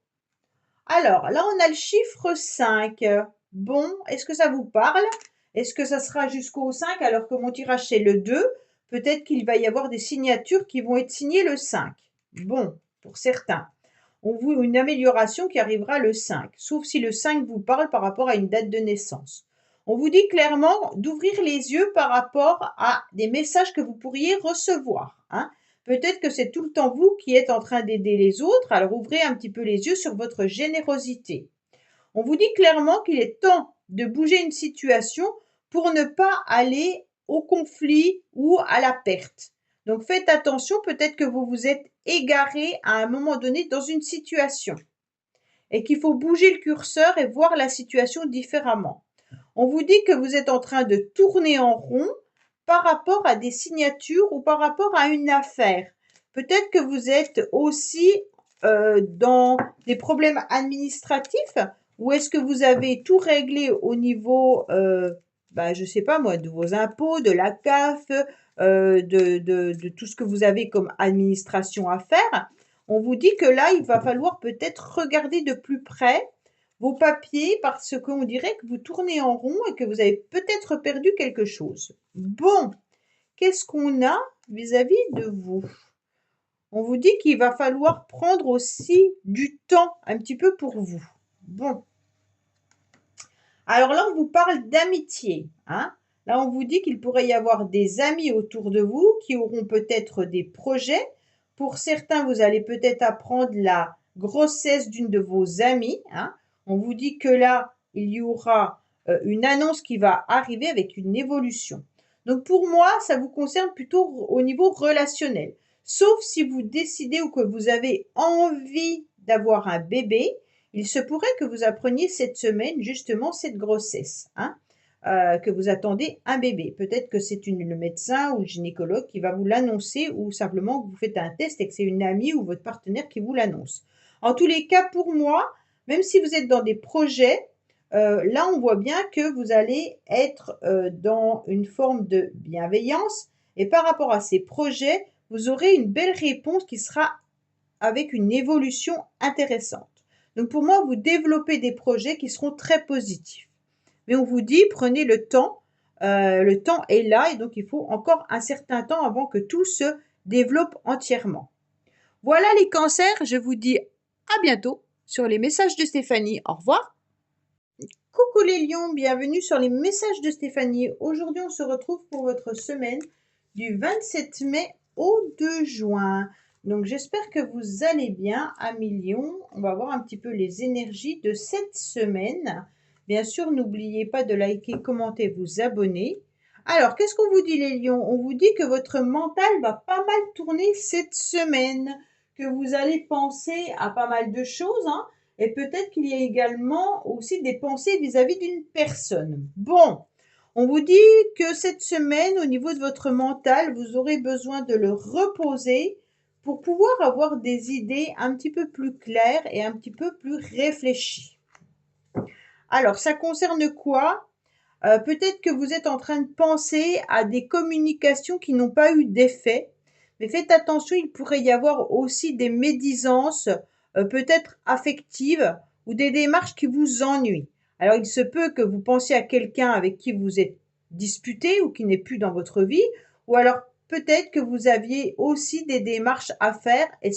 Alors, là, on a le chiffre 5. Bon, est-ce que ça vous parle? Est-ce que ça sera jusqu'au 5 alors que mon tirage c'est le 2? Peut-être qu'il va y avoir des signatures qui vont être signées le 5. Bon, pour certains. On voit une amélioration qui arrivera le 5, sauf si le 5 vous parle par rapport à une date de naissance. On vous dit clairement d'ouvrir les yeux par rapport à des messages que vous pourriez recevoir, hein. Peut-être que c'est tout le temps vous qui êtes en train d'aider les autres, alors ouvrez un petit peu les yeux sur votre générosité. On vous dit clairement qu'il est temps de bouger une situation pour ne pas aller au conflit ou à la perte. Donc faites attention, peut-être que vous vous êtes égaré à un moment donné dans une situation et qu'il faut bouger le curseur et voir la situation différemment. On vous dit que vous êtes en train de tourner en rond par rapport à des signatures ou par rapport à une affaire. Peut-être que vous êtes aussi dans des problèmes administratifs ou est-ce que vous avez tout réglé au niveau, je ne sais pas moi, de vos impôts, de la CAF, de tout ce que vous avez comme administration à faire? On vous dit que là, il va falloir peut-être regarder de plus près vos papiers parce qu'on dirait que vous tournez en rond et que vous avez peut-être perdu quelque chose. Bon, qu'est-ce qu'on a vis-à-vis de vous? On vous dit qu'il va falloir prendre aussi du temps un petit peu pour vous. Bon. Alors là, on vous parle d'amitié, hein. Là, on vous dit qu'il pourrait y avoir des amis autour de vous qui auront peut-être des projets. Pour certains, vous allez peut-être apprendre la grossesse d'une de vos amies, hein. On vous dit que là, il y aura une annonce qui va arriver avec une évolution. Donc pour moi, ça vous concerne plutôt au niveau relationnel. Sauf si vous décidez ou que vous avez envie d'avoir un bébé, il se pourrait que vous appreniez cette semaine justement cette grossesse, hein, que vous attendez un bébé. Peut-être que c'est le médecin ou le gynécologue qui va vous l'annoncer ou simplement que vous faites un test et que c'est une amie ou votre partenaire qui vous l'annonce. En tous les cas, pour moi, même si vous êtes dans des projets, là, on voit bien que vous allez être dans une forme de bienveillance et par rapport à ces projets, vous aurez une belle réponse qui sera avec une évolution intéressante. Donc pour moi, vous développez des projets qui seront très positifs. Mais on vous dit, prenez le temps est là et donc il faut encore un certain temps avant que tout se développe entièrement. Voilà les cancers, je vous dis à bientôt sur les messages de Stéphanie. Au revoir. Coucou les lions, bienvenue sur les messages de Stéphanie. Aujourd'hui, on se retrouve pour votre semaine du 27 mai au 2 juin. Donc, j'espère que vous allez bien, amis lions. On va voir un petit peu les énergies de cette semaine. Bien sûr, n'oubliez pas de liker, commenter, vous abonner. Alors, qu'est-ce qu'on vous dit les lions? On vous dit que votre mental va pas mal tourner cette semaine, que vous allez penser à pas mal de choses, hein. Et peut-être qu'il y a également aussi des pensées vis-à-vis d'une personne. Bon, on vous dit que cette semaine, au niveau de votre mental, vous aurez besoin de le reposer pour pouvoir avoir des idées un petit peu plus claires et un petit peu plus réfléchies. Alors, ça concerne quoi? Peut-être que vous êtes en train de penser à des communications qui n'ont pas eu d'effet. Mais faites attention, il pourrait y avoir aussi des médisances, peut-être affectives ou des démarches qui vous ennuient. Alors, il se peut que vous pensiez à quelqu'un avec qui vous êtes disputé ou qui n'est plus dans votre vie, ou alors peut-être que vous aviez aussi des démarches à faire et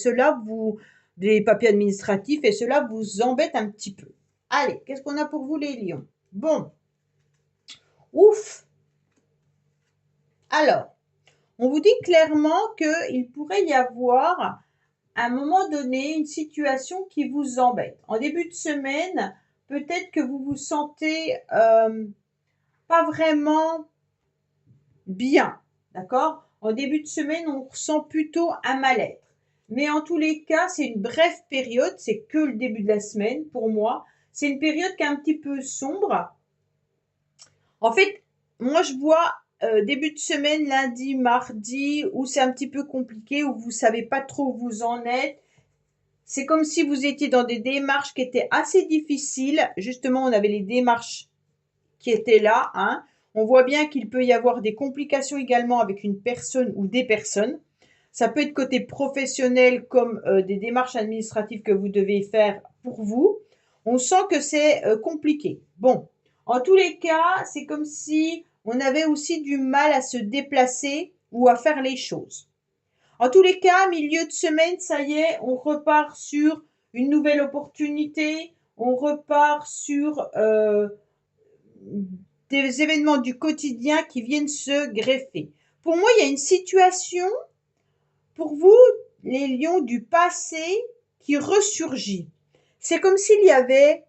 des papiers administratifs et cela vous embête un petit peu. Allez, qu'est-ce qu'on a pour vous les lions? Bon. Ouf! Alors, on vous dit clairement qu'il pourrait y avoir, à un moment donné, une situation qui vous embête. En début de semaine, peut-être que vous vous sentez pas vraiment bien, d'accord? En début de semaine, on ressent plutôt un mal-être. Mais en tous les cas, c'est une brève période, c'est que le début de la semaine pour moi. C'est une période qui est un petit peu sombre. En fait, moi je vois début de semaine, lundi, mardi, où c'est un petit peu compliqué, où vous savez pas trop où vous en êtes. C'est comme si vous étiez dans des démarches qui étaient assez difficiles. Justement, on avait les démarches qui étaient là, hein. On voit bien qu'il peut y avoir des complications également avec une personne ou des personnes. Ça peut être côté professionnel comme des démarches administratives que vous devez faire pour vous. On sent que c'est compliqué. Bon, en tous les cas, c'est comme si on avait aussi du mal à se déplacer ou à faire les choses. En tous les cas, milieu de semaine, ça y est, on repart sur une nouvelle opportunité, on repart sur des événements du quotidien qui viennent se greffer. Pour moi, il y a une situation, pour vous, les lions du passé, qui ressurgit. C'est comme s'il y avait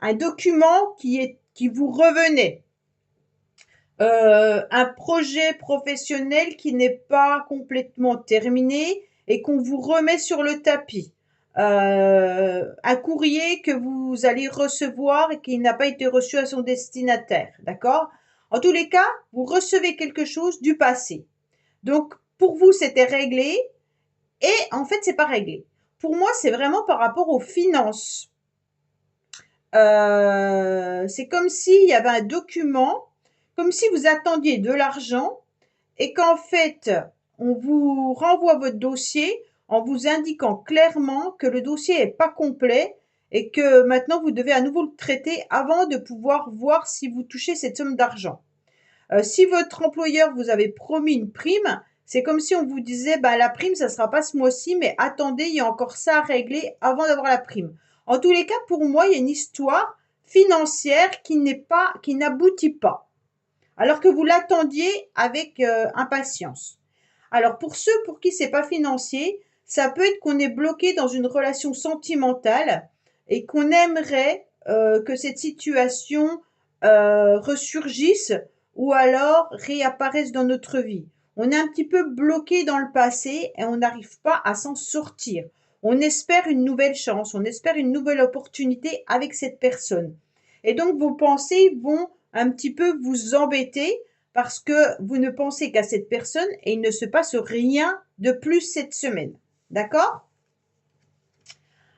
un document qui vous revenait. Un projet professionnel qui n'est pas complètement terminé et qu'on vous remet sur le tapis. Un courrier que vous allez recevoir et qui n'a pas été reçu à son destinataire, d'accord? En tous les cas, vous recevez quelque chose du passé. Donc, pour vous, c'était réglé et en fait, c'est pas réglé. Pour moi, c'est vraiment par rapport aux finances. C'est comme s'il y avait un document, comme si vous attendiez de l'argent et qu'en fait, on vous renvoie votre dossier, en vous indiquant clairement que le dossier n'est pas complet et que maintenant vous devez à nouveau le traiter avant de pouvoir voir si vous touchez cette somme d'argent. Si votre employeur vous avait promis une prime, c'est comme si on vous disait bah, la prime, ça ne sera pas ce mois-ci, mais attendez, il y a encore ça à régler avant d'avoir la prime. En tous les cas, pour moi, il y a une histoire financière qui n'aboutit pas, alors que vous l'attendiez avec impatience. Alors pour ceux pour qui c'est pas financier, ça peut être qu'on est bloqué dans une relation sentimentale et qu'on aimerait que cette situation ressurgisse ou alors réapparaisse dans notre vie. On est un petit peu bloqué dans le passé et on n'arrive pas à s'en sortir. On espère une nouvelle chance, on espère une nouvelle opportunité avec cette personne. Et donc vos pensées vont un petit peu vous embêter parce que vous ne pensez qu'à cette personne et il ne se passe rien de plus cette semaine. D'accord?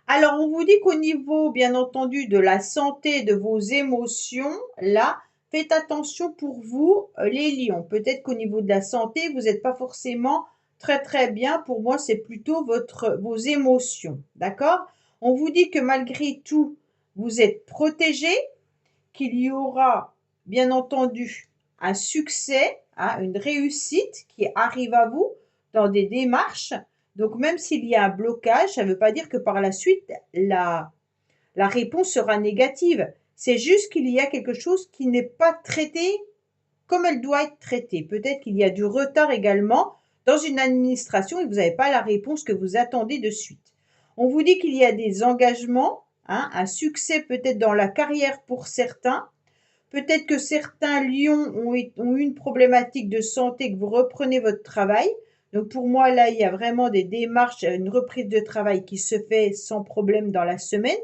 Alors, on vous dit qu'au niveau, bien entendu, de la santé, de vos émotions, là, faites attention pour vous, les lions. Peut-être qu'au niveau de la santé, vous n'êtes pas forcément très très bien. Pour moi, c'est plutôt vos émotions. D'accord? On vous dit que malgré tout, vous êtes protégé, qu'il y aura, bien entendu, un succès, hein, une réussite qui arrive à vous dans des démarches. Donc, même s'il y a un blocage, ça ne veut pas dire que par la suite, la réponse sera négative. C'est juste qu'il y a quelque chose qui n'est pas traité comme elle doit être traitée. Peut-être qu'il y a du retard également dans une administration et que vous n'avez pas la réponse que vous attendez de suite. On vous dit qu'il y a des engagements, hein, un succès peut-être dans la carrière pour certains. Peut-être que certains lions ont eu une problématique de santé, que vous reprenez votre travail. Donc pour moi, là, il y a vraiment des démarches, une reprise de travail qui se fait sans problème dans la semaine.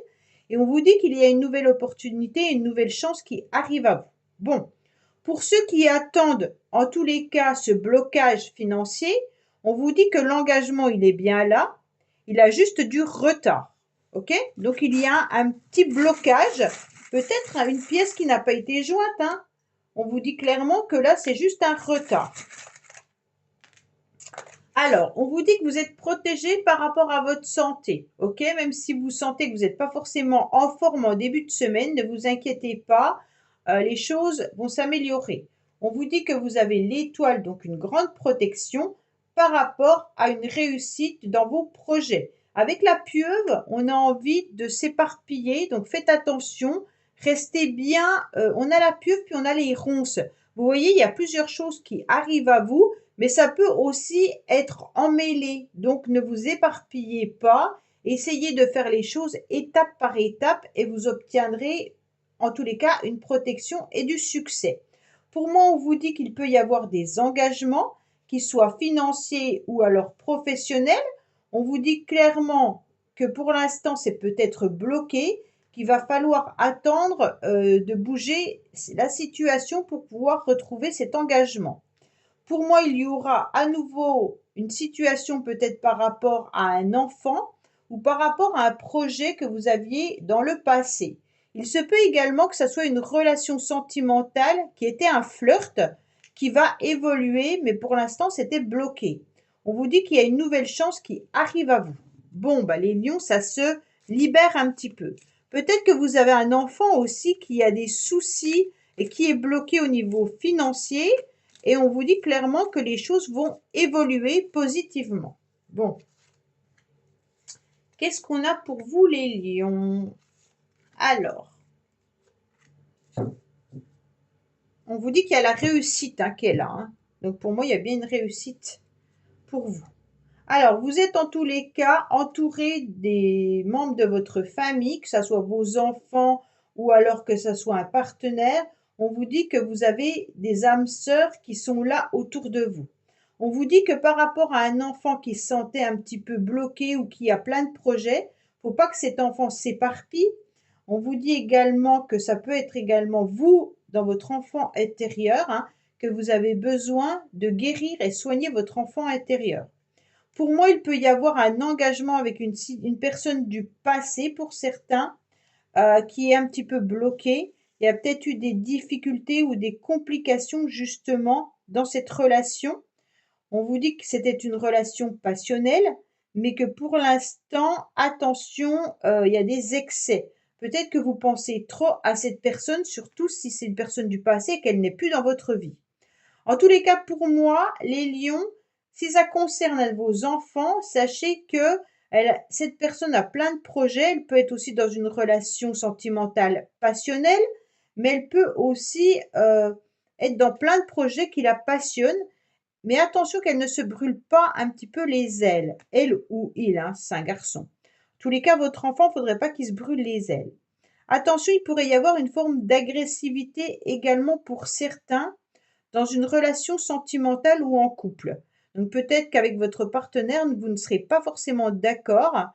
Et on vous dit qu'il y a une nouvelle opportunité, une nouvelle chance qui arrive à vous. Bon, pour ceux qui attendent en tous les cas ce blocage financier, on vous dit que l'engagement, il est bien là. Il a juste du retard. OK? Donc il y a un petit blocage, peut-être une pièce qui n'a pas été jointe. Hein. On vous dit clairement que là, c'est juste un retard. Alors, on vous dit que vous êtes protégé par rapport à votre santé, ok? Même si vous sentez que vous n'êtes pas forcément en forme en début de semaine, ne vous inquiétez pas, les choses vont s'améliorer. On vous dit que vous avez l'étoile, donc une grande protection par rapport à une réussite dans vos projets. Avec la pieuvre, on a envie de s'éparpiller, donc faites attention, restez bien. On a la pieuvre, puis on a les ronces. Vous voyez, il y a plusieurs choses qui arrivent à vous, mais ça peut aussi être emmêlé. Donc, ne vous éparpillez pas. Essayez de faire les choses étape par étape et vous obtiendrez, en tous les cas, une protection et du succès. Pour moi, on vous dit qu'il peut y avoir des engagements, qu'ils soient financiers ou alors professionnels. On vous dit clairement que pour l'instant, c'est peut-être bloqué, qu'il va falloir attendre de bouger la situation pour pouvoir retrouver cet engagement. Pour moi, il y aura à nouveau une situation peut-être par rapport à un enfant ou par rapport à un projet que vous aviez dans le passé. Il se peut également que ça soit une relation sentimentale qui était un flirt qui va évoluer, mais pour l'instant, c'était bloqué. On vous dit qu'il y a une nouvelle chance qui arrive à vous. Bon, bah, les lions, ça se libère un petit peu. Peut-être que vous avez un enfant aussi qui a des soucis et qui est bloqué au niveau financier. Et on vous dit clairement que les choses vont évoluer positivement. Bon. Qu'est-ce qu'on a pour vous les lions? Alors. On vous dit qu'il y a la réussite hein, qui est là. Hein. Donc pour moi, il y a bien une réussite pour vous. Alors, vous êtes en tous les cas entouré des membres de votre famille, que ce soit vos enfants ou alors que ce soit un partenaire. On vous dit que vous avez des âmes sœurs qui sont là autour de vous. On vous dit que par rapport à un enfant qui se sentait un petit peu bloqué ou qui a plein de projets, faut pas que cet enfant s'éparpille. On vous dit également que ça peut être également vous, dans votre enfant intérieur, hein, que vous avez besoin de guérir et soigner votre enfant intérieur. Pour moi, il peut y avoir un engagement avec une personne du passé pour certains qui est un petit peu bloqué. Il y a peut-être eu des difficultés ou des complications justement dans cette relation. On vous dit que c'était une relation passionnelle, mais que pour l'instant, attention, il y a des excès. Peut-être que vous pensez trop à cette personne, surtout si c'est une personne du passé et qu'elle n'est plus dans votre vie. En tous les cas, pour moi, les lions, si ça concerne vos enfants, sachez que cette personne a plein de projets. Elle peut être aussi dans une relation sentimentale passionnelle, mais elle peut aussi être dans plein de projets qui la passionnent. Mais attention qu'elle ne se brûle pas un petit peu les ailes. Elle ou il, hein, c'est un garçon. En tous les cas, votre enfant, il ne faudrait pas qu'il se brûle les ailes. Attention, il pourrait y avoir une forme d'agressivité également pour certains dans une relation sentimentale ou en couple. Donc peut-être qu'avec votre partenaire, vous ne serez pas forcément d'accord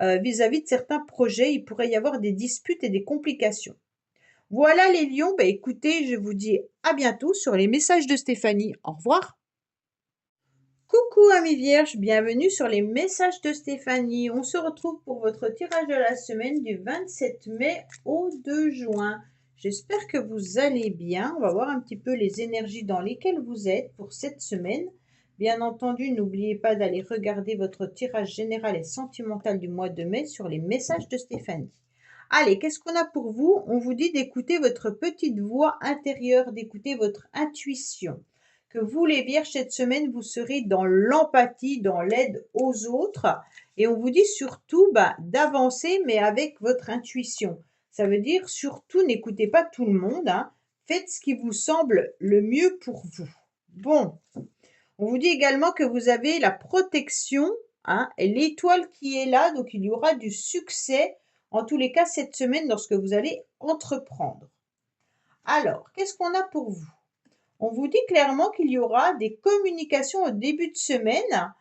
vis-à-vis de certains projets. Il pourrait y avoir des disputes et des complications. Voilà les lions. Bah, écoutez, je vous dis à bientôt sur les messages de Stéphanie. Au revoir. Coucou amis vierges, bienvenue sur les messages de Stéphanie. On se retrouve pour votre tirage de la semaine du 27 mai au 2 juin. J'espère que vous allez bien. On va voir un petit peu les énergies dans lesquelles vous êtes pour cette semaine. Bien entendu, n'oubliez pas d'aller regarder votre tirage général et sentimental du mois de mai sur les messages de Stéphanie. Allez, qu'est-ce qu'on a pour vous? On vous dit d'écouter votre petite voix intérieure, d'écouter votre intuition. Que vous, les vierges, cette semaine, vous serez dans l'empathie, dans l'aide aux autres. Et on vous dit surtout d'avancer, mais avec votre intuition. Ça veut dire surtout, n'écoutez pas tout le monde. Hein. Faites ce qui vous semble le mieux pour vous. Bon, on vous dit également que vous avez la protection, hein, et l'étoile qui est là. Donc, il y aura du succès, en tous les cas, cette semaine, lorsque vous allez entreprendre. Alors, qu'est-ce qu'on a pour vous? On vous dit clairement qu'il y aura des communications au début de semaine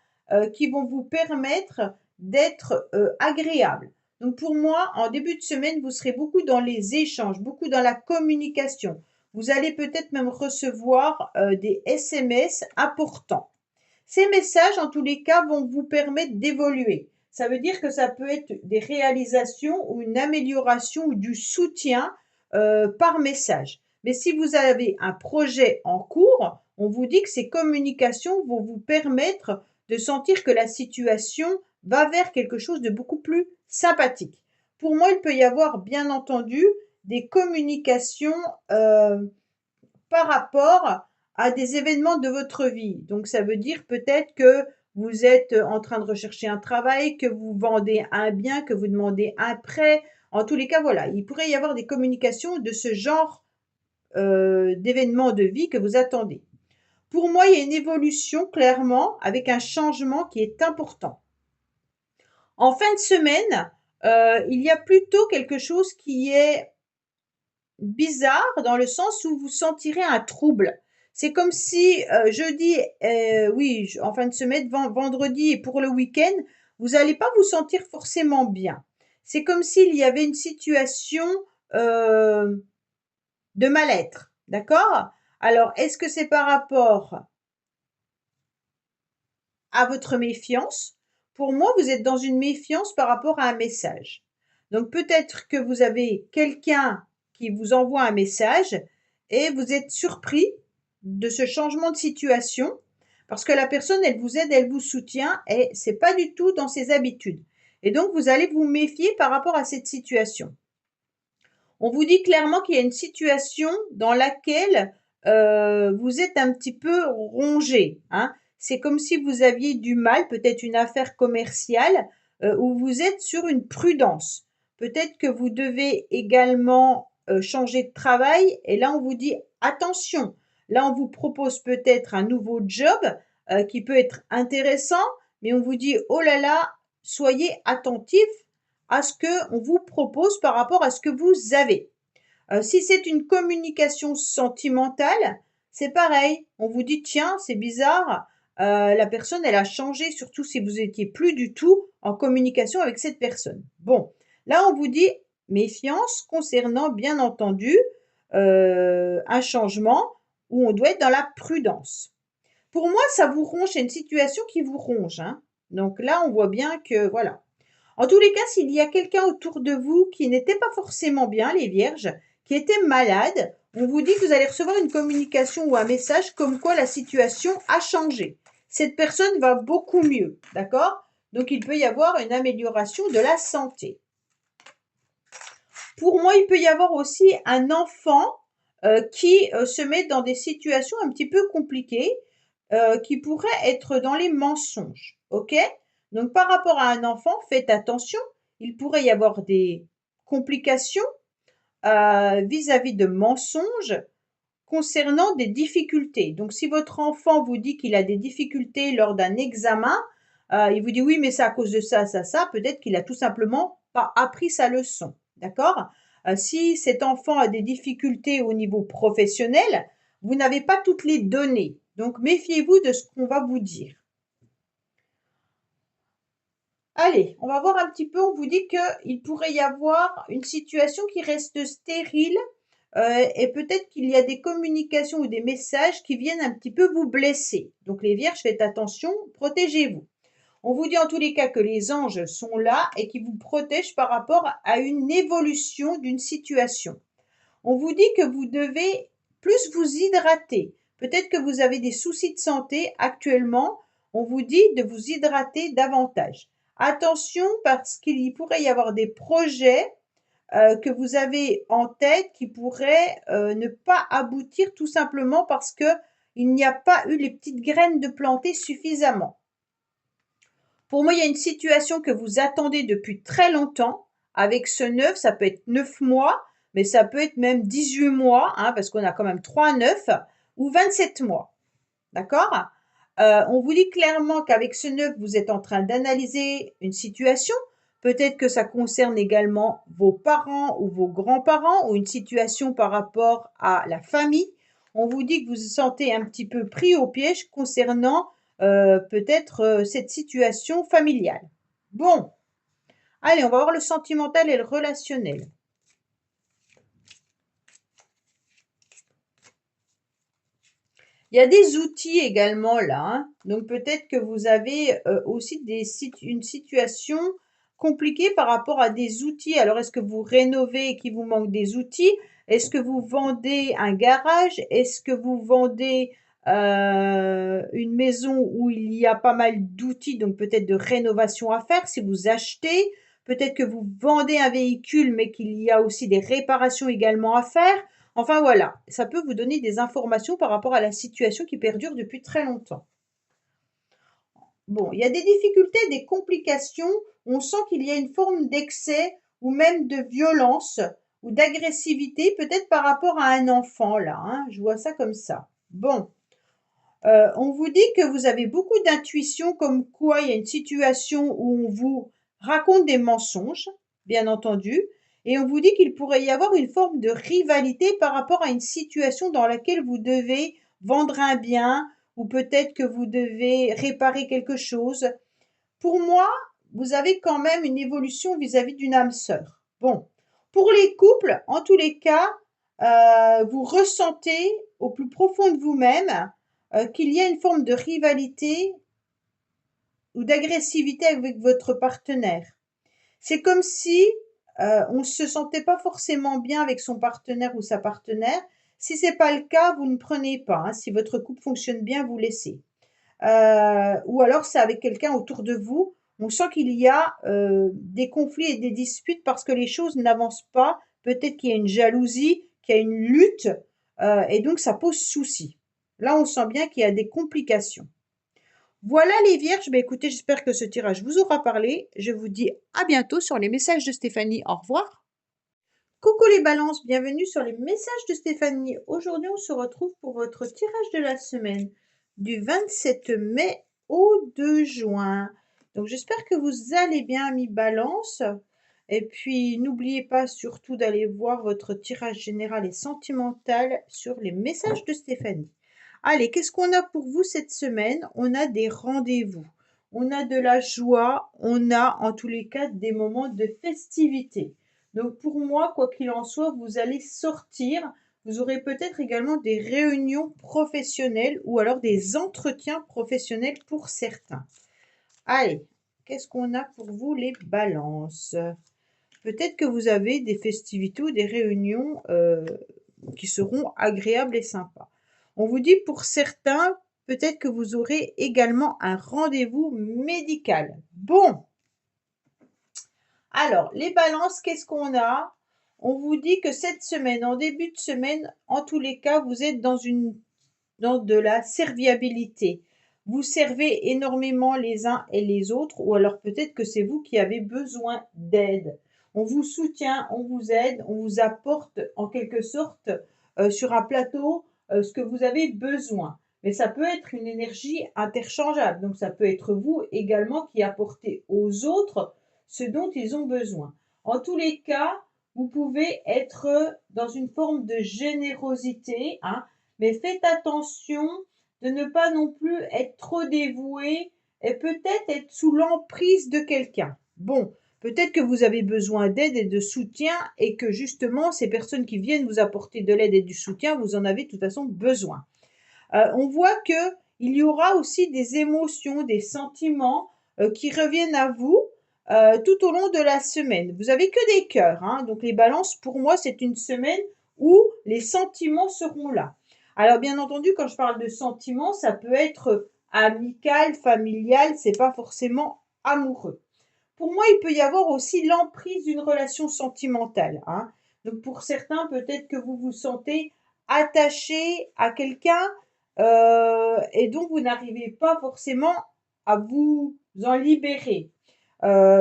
qui vont vous permettre d'être agréable. Donc pour moi, en début de semaine, vous serez beaucoup dans les échanges, beaucoup dans la communication. Vous allez peut-être même recevoir des SMS importants. Ces messages, en tous les cas, vont vous permettre d'évoluer. Ça veut dire que ça peut être des réalisations ou une amélioration ou du soutien par message. Mais si vous avez un projet en cours, on vous dit que ces communications vont vous permettre de sentir que la situation va vers quelque chose de beaucoup plus sympathique. Pour moi, il peut y avoir bien entendu des communications par rapport à des événements de votre vie. Donc ça veut dire peut-être que vous êtes en train de rechercher un travail, que vous vendez un bien, que vous demandez un prêt. En tous les cas, voilà, il pourrait y avoir des communications de ce genre d'événements de vie que vous attendez. Pour moi, il y a une évolution clairement avec un changement qui est important. En fin de semaine, il y a plutôt quelque chose qui est bizarre dans le sens où vous sentirez un trouble. C'est comme si jeudi, oui, en fin de semaine, vendredi et pour le week-end, vous n'allez pas vous sentir forcément bien. C'est comme s'il y avait une situation de mal-être, d'accord? Alors, est-ce que c'est par rapport à votre méfiance? Pour moi, vous êtes dans une méfiance par rapport à un message. Donc, peut-être que vous avez quelqu'un qui vous envoie un message et vous êtes surpris de ce changement de situation parce que la personne, elle vous aide, elle vous soutient et c'est pas du tout dans ses habitudes. Et donc, vous allez vous méfier par rapport à cette situation. On vous dit clairement qu'il y a une situation dans laquelle vous êtes un petit peu rongé. Hein. C'est comme si vous aviez du mal, peut-être une affaire commerciale, où vous êtes sur une prudence. Peut-être que vous devez également changer de travail. Et là, on vous dit attention. Là, on vous propose peut-être un nouveau job qui peut être intéressant, mais on vous dit oh là là, soyez attentifs à ce qu'on vous propose par rapport à ce que vous avez. Si c'est une communication sentimentale, c'est pareil. On vous dit, tiens, c'est bizarre, la personne, elle a changé, surtout si vous étiez plus du tout en communication avec cette personne. Bon, là, on vous dit méfiance concernant, bien entendu, un changement où on doit être dans la prudence. Pour moi, ça vous ronge, c'est une situation qui vous ronge. Hein. Donc là, on voit bien que, voilà. En tous les cas, s'il y a quelqu'un autour de vous qui n'était pas forcément bien, les vierges, qui était malade, on vous dit que vous allez recevoir une communication ou un message comme quoi la situation a changé. Cette personne va beaucoup mieux, d'accord? Donc, il peut y avoir une amélioration de la santé. Pour moi, il peut y avoir aussi un enfant qui se met dans des situations un petit peu compliquées, qui pourraient être dans les mensonges. OK? Donc, par rapport à un enfant, faites attention. Il pourrait y avoir des complications vis-à-vis de mensonges concernant des difficultés. Donc, si votre enfant vous dit qu'il a des difficultés lors d'un examen, il vous dit oui, mais c'est à cause de ça, ça, peut-être qu'il a tout simplement pas appris sa leçon. D'accord? Si cet enfant a des difficultés au niveau professionnel, vous n'avez pas toutes les données. Donc, méfiez-vous de ce qu'on va vous dire. Allez, on va voir un petit peu, on vous dit qu'il pourrait y avoir une situation qui reste stérile et peut-être qu'il y a des communications ou des messages qui viennent un petit peu vous blesser. Donc les vierges, faites attention, protégez-vous. On vous dit en tous les cas que les anges sont là et qui vous protègent par rapport à une évolution d'une situation. On vous dit que vous devez plus vous hydrater. Peut-être que vous avez des soucis de santé actuellement. On vous dit de vous hydrater davantage. Attention parce qu'il pourrait y avoir des projets que vous avez en tête qui pourraient ne pas aboutir tout simplement parce qu'il n'y a pas eu les petites graines de planter suffisamment. Pour moi, il y a une situation que vous attendez depuis très longtemps. Avec ce 9, ça peut être 9 mois, mais ça peut être même 18 mois, hein, parce qu'on a quand même 3 9, ou 27 mois. D'accord? On vous dit clairement qu'avec ce 9, vous êtes en train d'analyser une situation. Peut-être que ça concerne également vos parents ou vos grands-parents ou une situation par rapport à la famille. On vous dit que vous vous sentez un petit peu pris au piège concernant peut-être cette situation familiale. Bon, allez, on va voir le sentimental et le relationnel. Il y a des outils également là, hein. Donc peut-être que vous avez aussi une situation compliquée par rapport à des outils. Alors est-ce que vous rénovez et qu'il vous manque des outils? Est-ce que vous vendez un garage? Est-ce que vous vendez une maison où il y a pas mal d'outils, donc peut-être de rénovation à faire? Si vous achetez, peut-être que vous vendez un véhicule, mais qu'il y a aussi des réparations également à faire. Enfin voilà, ça peut vous donner des informations par rapport à la situation qui perdure depuis très longtemps. Bon, il y a des difficultés, des complications. On sent qu'il y a une forme d'excès ou même de violence ou d'agressivité, peut-être par rapport à un enfant là, hein. Je vois ça comme ça. Bon, on vous dit que vous avez beaucoup d'intuition, comme quoi il y a une situation où on vous raconte des mensonges, bien entendu, et on vous dit qu'il pourrait y avoir une forme de rivalité par rapport à une situation dans laquelle vous devez vendre un bien ou peut-être que vous devez réparer quelque chose. Pour moi, vous avez quand même une évolution vis-à-vis d'une âme sœur. Bon, pour les couples, en tous les cas, vous ressentez au plus profond de vous-même qu'il y a une forme de rivalité ou d'agressivité avec votre partenaire. C'est comme si on ne se sentait pas forcément bien avec son partenaire ou sa partenaire. Si ce n'est pas le cas, vous ne prenez pas, hein. Si votre couple fonctionne bien, vous laissez. Ou alors c'est avec quelqu'un autour de vous. On sent qu'il y a des conflits et des disputes parce que les choses n'avancent pas. Peut-être qu'il y a une jalousie, qu'il y a une lutte, et donc ça pose souci. Là, on sent bien qu'il y a des complications. Voilà les vierges, écoutez, j'espère que ce tirage vous aura parlé. Je vous dis à bientôt sur les messages de Stéphanie. Au revoir. Coucou les balances, bienvenue sur les messages de Stéphanie. Aujourd'hui, on se retrouve pour votre tirage de la semaine du 27 mai au 2 juin. Donc j'espère que vous allez bien, amis balance. Et puis n'oubliez pas surtout d'aller voir votre tirage général et sentimental sur les messages de Stéphanie. Allez, qu'est-ce qu'on a pour vous cette semaine? On a des rendez-vous, on a de la joie, on a en tous les cas des moments de festivité. Donc pour moi, quoi qu'il en soit, vous allez sortir. Vous aurez peut-être également des réunions professionnelles ou alors des entretiens professionnels pour certains. Allez, qu'est-ce qu'on a pour vous les balances? Peut-être que vous avez des festivités ou des réunions qui seront agréables et sympas. On vous dit pour certains, peut-être que vous aurez également un rendez-vous médical. Bon, alors, les balances, qu'est-ce qu'on a? On vous dit que cette semaine, en début de semaine, en tous les cas, vous êtes dans de la serviabilité. Vous servez énormément les uns et les autres, ou alors peut-être que c'est vous qui avez besoin d'aide. On vous soutient, on vous aide, on vous apporte en quelque sorte sur un plateau ce que vous avez besoin. Mais ça peut être une énergie interchangeable. Donc ça peut être vous également qui apportez aux autres ce dont ils ont besoin. En tous les cas, vous pouvez être dans une forme de générosité, hein, mais faites attention de ne pas non plus être trop dévoué et peut-être être sous l'emprise de quelqu'un. Bon, peut-être que vous avez besoin d'aide et de soutien et que justement ces personnes qui viennent vous apporter de l'aide et du soutien, vous en avez de toute façon besoin. On voit que il y aura aussi des émotions, des sentiments qui reviennent à vous tout au long de la semaine. Vous avez que des cœurs, hein, donc les balances, pour moi, c'est une semaine où les sentiments seront là. Alors, bien entendu, quand je parle de sentiments, ça peut être amical, familial, c'est pas forcément amoureux. Pour moi, il peut y avoir aussi l'emprise d'une relation sentimentale, hein. Donc, pour certains, peut-être que vous vous sentez attaché à quelqu'un et donc vous n'arrivez pas forcément à vous en libérer.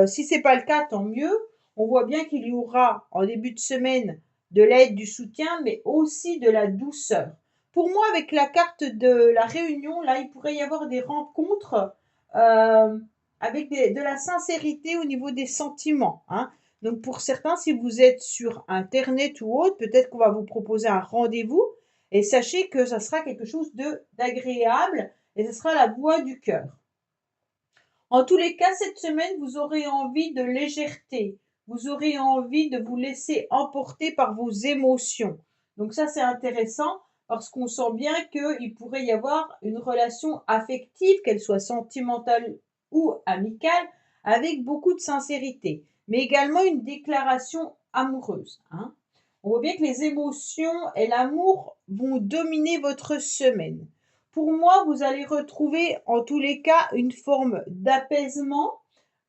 Si c'est pas le cas, tant mieux. On voit bien qu'il y aura en début de semaine de l'aide, du soutien, mais aussi de la douceur. Pour moi, avec la carte de la réunion, là, il pourrait y avoir des rencontres avec de la sincérité au niveau des sentiments, hein. Donc pour certains, si vous êtes sur Internet ou autre, peut-être qu'on va vous proposer un rendez-vous et sachez que ça sera quelque chose d'agréable et ce sera la voix du cœur. En tous les cas, cette semaine, vous aurez envie de légèreté. Vous aurez envie de vous laisser emporter par vos émotions. Donc ça, c'est intéressant parce qu'on sent bien qu'il pourrait y avoir une relation affective, qu'elle soit sentimentale ou amicale, avec beaucoup de sincérité, mais également une déclaration amoureuse, hein. On voit bien que les émotions et l'amour vont dominer votre semaine. Pour moi, vous allez retrouver en tous les cas une forme d'apaisement,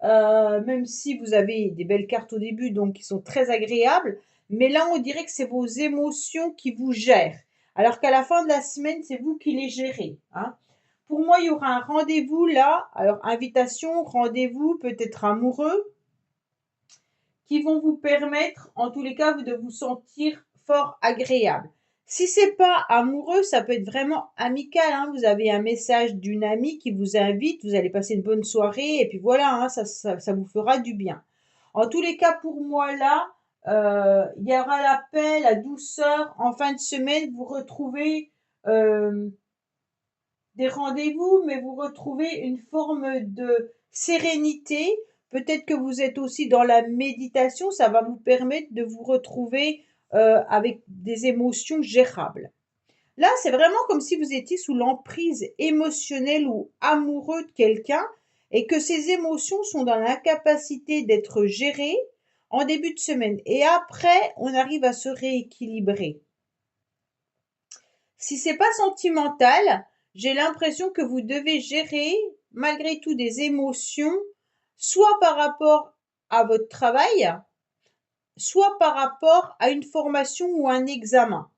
même si vous avez des belles cartes au début, donc qui sont très agréables. Mais là, on dirait que c'est vos émotions qui vous gèrent. Alors qu'à la fin de la semaine, c'est vous qui les gérez, hein. Pour moi, il y aura un rendez-vous là. Alors, invitation, rendez-vous, peut-être amoureux, qui vont vous permettre, en tous les cas, de vous sentir fort agréable. Si c'est pas amoureux, ça peut être vraiment amical, hein. Vous avez un message d'une amie qui vous invite, vous allez passer une bonne soirée et puis voilà, hein, ça vous fera du bien. En tous les cas, pour moi là, il y aura la paix, la douceur. En fin de semaine, vous retrouvez des rendez-vous, mais vous retrouvez une forme de sérénité. Peut-être que vous êtes aussi dans la méditation, ça va vous permettre de vous retrouver avec des émotions gérables. Là, c'est vraiment comme si vous étiez sous l'emprise émotionnelle ou amoureux de quelqu'un et que ces émotions sont dans l'incapacité d'être gérées en début de semaine. Et après, on arrive à se rééquilibrer. Si c'est pas sentimental, j'ai l'impression que vous devez gérer malgré tout des émotions, soit par rapport à votre travail, soit par rapport à une formation ou un examen.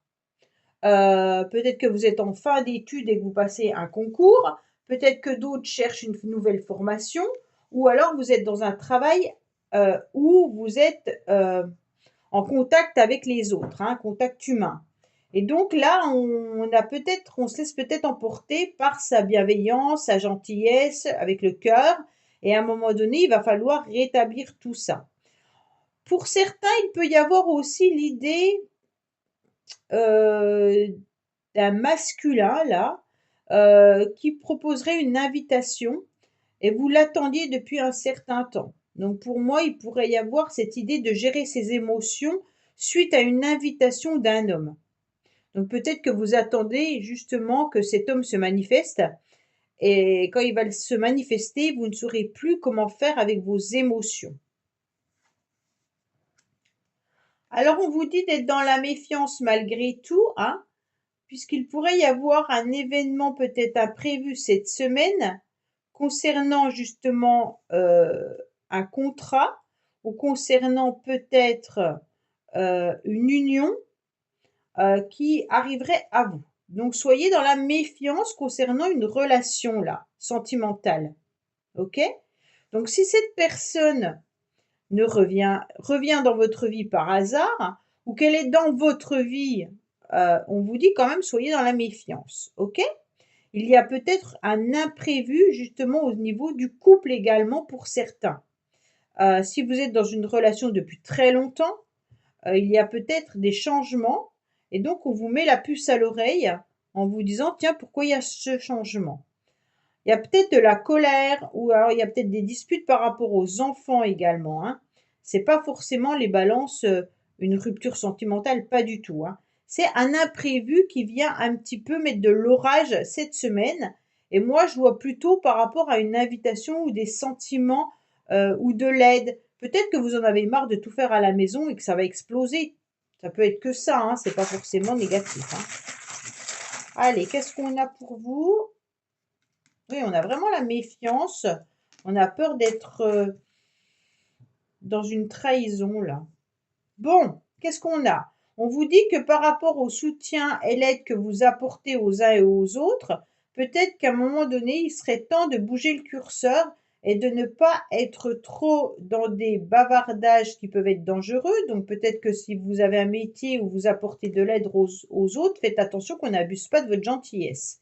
Peut-être que vous êtes en fin d'études et que vous passez un concours, peut-être que d'autres cherchent une nouvelle formation, ou alors vous êtes dans un travail où vous êtes en contact avec les autres, hein, contact humain. Et donc là, on se laisse peut-être emporter par sa bienveillance, sa gentillesse, avec le cœur. Et à un moment donné, il va falloir rétablir tout ça. Pour certains, il peut y avoir aussi l'idée d'un masculin là, qui proposerait une invitation et vous l'attendiez depuis un certain temps. Donc pour moi, il pourrait y avoir cette idée de gérer ses émotions suite à une invitation d'un homme. Donc peut-être que vous attendez justement que cet homme se manifeste et quand il va se manifester, vous ne saurez plus comment faire avec vos émotions. Alors on vous dit d'être dans la méfiance malgré tout, hein, puisqu'il pourrait y avoir un événement peut-être imprévu cette semaine concernant justement un contrat ou concernant peut-être une union qui arriverait à vous. Donc soyez dans la méfiance concernant une relation là, sentimentale. OK? Donc si cette personne revient dans votre vie par hasard ou qu'elle est dans votre vie, on vous dit quand même soyez dans la méfiance. OK? Il y a peut-être un imprévu justement au niveau du couple également pour certains. Si vous êtes dans une relation depuis très longtemps, il y a peut-être des changements et donc on vous met la puce à l'oreille en vous disant tiens pourquoi il y a ce changement. Il y a peut-être de la colère ou alors il y a peut-être des disputes par rapport aux enfants également, hein. C'est pas forcément les balances, une rupture sentimentale, pas du tout, hein. C'est un imprévu qui vient un petit peu mettre de l'orage cette semaine et moi je vois plutôt par rapport à une invitation ou des sentiments, ou de l'aide. Peut-être que vous en avez marre de tout faire à la maison et que ça va exploser. Ça peut être que ça, hein, c'est pas forcément négatif, hein. Allez, qu'est-ce qu'on a pour vous? Oui, on a vraiment la méfiance. On a peur d'être dans une trahison, là. Bon, qu'est-ce qu'on a? On vous dit que par rapport au soutien et l'aide que vous apportez aux uns et aux autres, peut-être qu'à un moment donné, il serait temps de bouger le curseur et de ne pas être trop dans des bavardages qui peuvent être dangereux. Donc peut-être que si vous avez un métier où vous apportez de l'aide aux autres, faites attention qu'on n'abuse pas de votre gentillesse.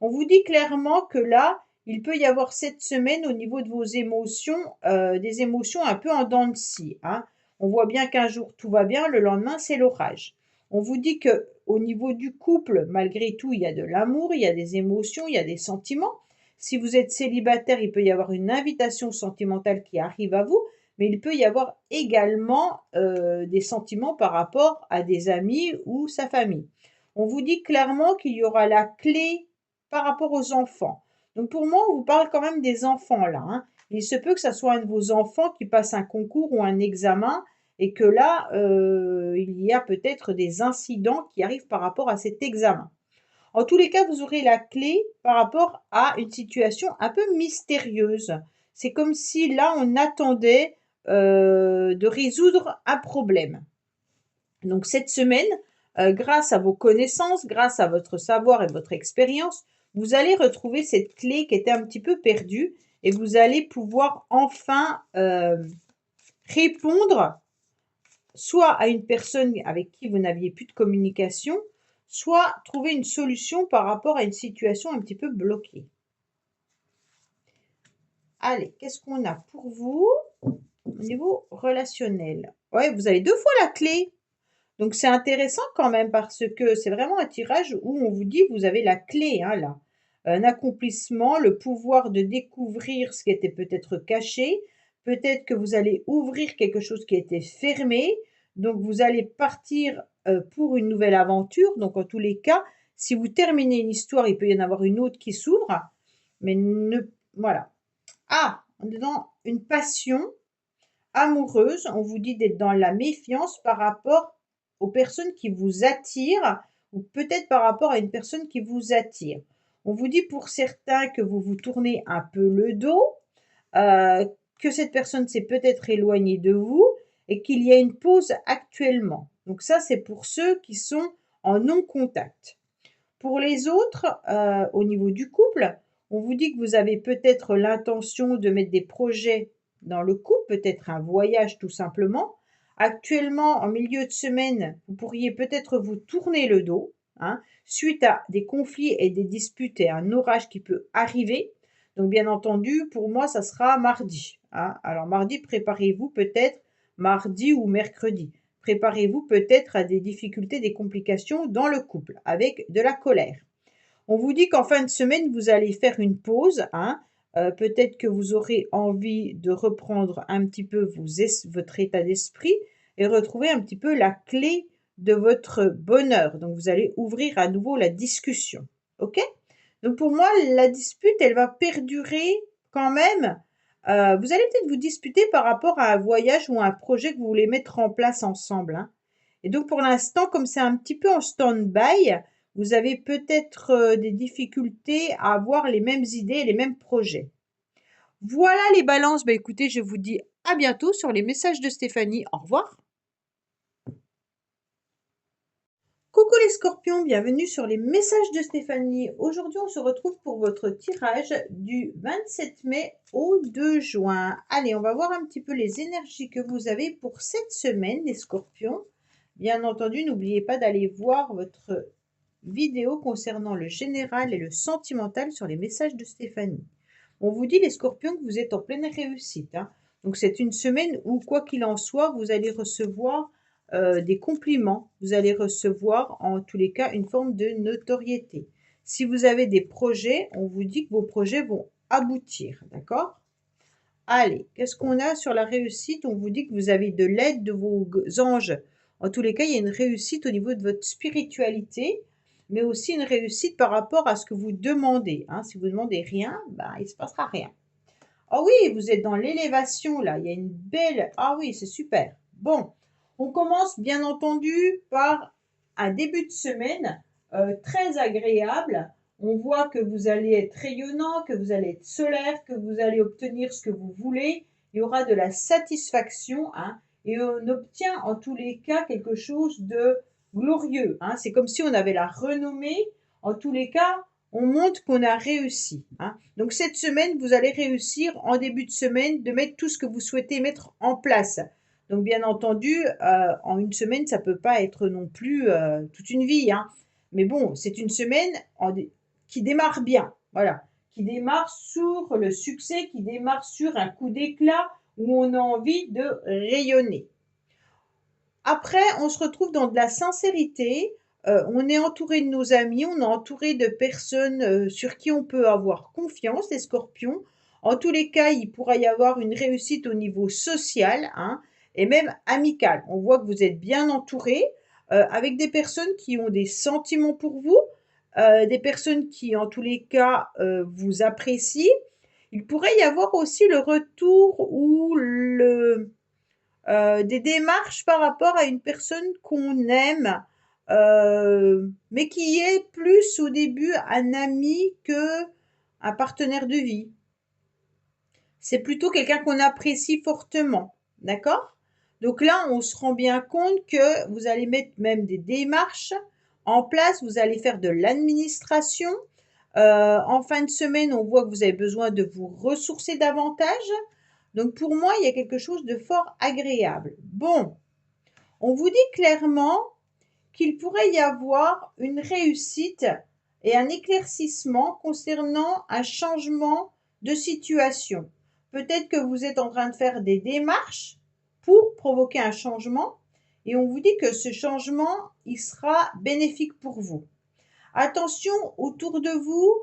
On vous dit clairement que là, il peut y avoir cette semaine au niveau de vos émotions, des émotions un peu en dents de scie, hein. On voit bien qu'un jour tout va bien, le lendemain c'est l'orage. On vous dit que au niveau du couple, malgré tout, il y a de l'amour, il y a des émotions, il y a des sentiments. Si vous êtes célibataire, il peut y avoir une invitation sentimentale qui arrive à vous, mais il peut y avoir également des sentiments par rapport à des amis ou sa famille. On vous dit clairement qu'il y aura la clé par rapport aux enfants. Donc pour moi, on vous parle quand même des enfants là, hein. Il se peut que ça soit un de vos enfants qui passe un concours ou un examen et que là, il y a peut-être des incidents qui arrivent par rapport à cet examen. En tous les cas, vous aurez la clé par rapport à une situation un peu mystérieuse. C'est comme si là, on attendait de résoudre un problème. Donc cette semaine, grâce à vos connaissances, grâce à votre savoir et votre expérience, vous allez retrouver cette clé qui était un petit peu perdue et vous allez pouvoir enfin répondre soit à une personne avec qui vous n'aviez plus de communication, soit trouver une solution par rapport à une situation un petit peu bloquée. Allez, qu'est-ce qu'on a pour vous au niveau relationnel? Ouais, vous avez 2 fois la clé. Donc c'est intéressant quand même parce que c'est vraiment un tirage où on vous dit vous avez la clé, hein, là. Un accomplissement, le pouvoir de découvrir ce qui était peut-être caché. Peut-être que vous allez ouvrir quelque chose qui était fermé. Donc vous allez partir pour une nouvelle aventure. Donc en tous les cas, si vous terminez une histoire, il peut y en avoir une autre qui s'ouvre. Mais voilà. Ah, on est dans une passion amoureuse. On vous dit d'être dans la méfiance par rapport aux personnes qui vous attirent ou peut-être par rapport à une personne qui vous attire. On vous dit pour certains que vous vous tournez un peu le dos, que cette personne s'est peut-être éloignée de vous et qu'il y a une pause actuellement. Donc ça, c'est pour ceux qui sont en non-contact. Pour les autres, au niveau du couple, on vous dit que vous avez peut-être l'intention de mettre des projets dans le couple, peut-être un voyage tout simplement. Actuellement, en milieu de semaine, vous pourriez peut-être vous tourner le dos, hein, suite à des conflits et des disputes et un orage qui peut arriver. Donc bien entendu, pour moi, ça sera mardi, hein. Alors mardi, préparez-vous peut-être mardi ou mercredi. Préparez-vous peut-être à des difficultés, des complications dans le couple avec de la colère. On vous dit qu'en fin de semaine, vous allez faire une pause, hein. Peut-être que vous aurez envie de reprendre un petit peu votre état d'esprit et retrouver un petit peu la clé de votre bonheur. Donc vous allez ouvrir à nouveau la discussion. OK? Donc pour moi, la dispute, elle va perdurer quand même. Vous allez peut-être vous disputer par rapport à un voyage ou à un projet que vous voulez mettre en place ensemble, hein. Et donc pour l'instant, comme c'est un petit peu en stand-by, vous avez peut-être des difficultés à avoir les mêmes idées et les mêmes projets. Voilà les balances. Bah, écoutez, je vous dis à bientôt sur les messages de Stéphanie. Au revoir. Coucou les scorpions, bienvenue sur les messages de Stéphanie. Aujourd'hui, on se retrouve pour votre tirage du 27 mai au 2 juin. Allez, on va voir un petit peu les énergies que vous avez pour cette semaine, les scorpions. Bien entendu, n'oubliez pas d'aller voir votre vidéo concernant le général et le sentimental sur les messages de Stéphanie. On vous dit, les scorpions, que vous êtes en pleine réussite, hein. Donc, c'est une semaine où, quoi qu'il en soit, vous allez recevoir des compliments. Vous allez recevoir, en tous les cas, une forme de notoriété. Si vous avez des projets, on vous dit que vos projets vont aboutir, d'accord? Allez, qu'est-ce qu'on a sur la réussite? On vous dit que vous avez de l'aide de vos anges. En tous les cas, il y a une réussite au niveau de votre spiritualité, mais aussi une réussite par rapport à ce que vous demandez, hein. Si vous demandez rien, ben, il ne se passera rien. Ah oui, vous êtes dans l'élévation là, il y a une belle... Ah oui, c'est super. Bon, on commence bien entendu par un début de semaine très agréable. On voit que vous allez être rayonnant, que vous allez être solaire, que vous allez obtenir ce que vous voulez. Il y aura de la satisfaction, hein, et on obtient en tous les cas quelque chose de glorieux, hein. C'est comme si on avait la renommée. En tous les cas, on montre qu'on a réussi, hein. Donc cette semaine, vous allez réussir en début de semaine de mettre tout ce que vous souhaitez mettre en place. Donc bien entendu, en une semaine, ça peut pas être non plus toute une vie, hein. Mais bon, c'est une semaine qui démarre bien, voilà, qui démarre sur le succès, qui démarre sur un coup d'éclat où on a envie de rayonner. Après, on se retrouve dans de la sincérité. On est entouré de nos amis, on est entouré de personnes sur qui on peut avoir confiance, les scorpions. En tous les cas, il pourra y avoir une réussite au niveau social, hein, et même amical. On voit que vous êtes bien entouré avec des personnes qui ont des sentiments pour vous, des personnes qui, en tous les cas, vous apprécient. Il pourrait y avoir aussi le retour ou des démarches par rapport à une personne qu'on aime, mais qui est plus au début un ami que un partenaire de vie. C'est plutôt quelqu'un qu'on apprécie fortement, d'accord? Donc là, on se rend bien compte que vous allez mettre même des démarches en place, vous allez faire de l'administration. En fin de semaine, on voit que vous avez besoin de vous ressourcer davantage. Donc pour moi, il y a quelque chose de fort agréable. Bon, on vous dit clairement qu'il pourrait y avoir une réussite et un éclaircissement concernant un changement de situation. Peut-être que vous êtes en train de faire des démarches pour provoquer un changement et on vous dit que ce changement, il sera bénéfique pour vous. Attention autour de vous,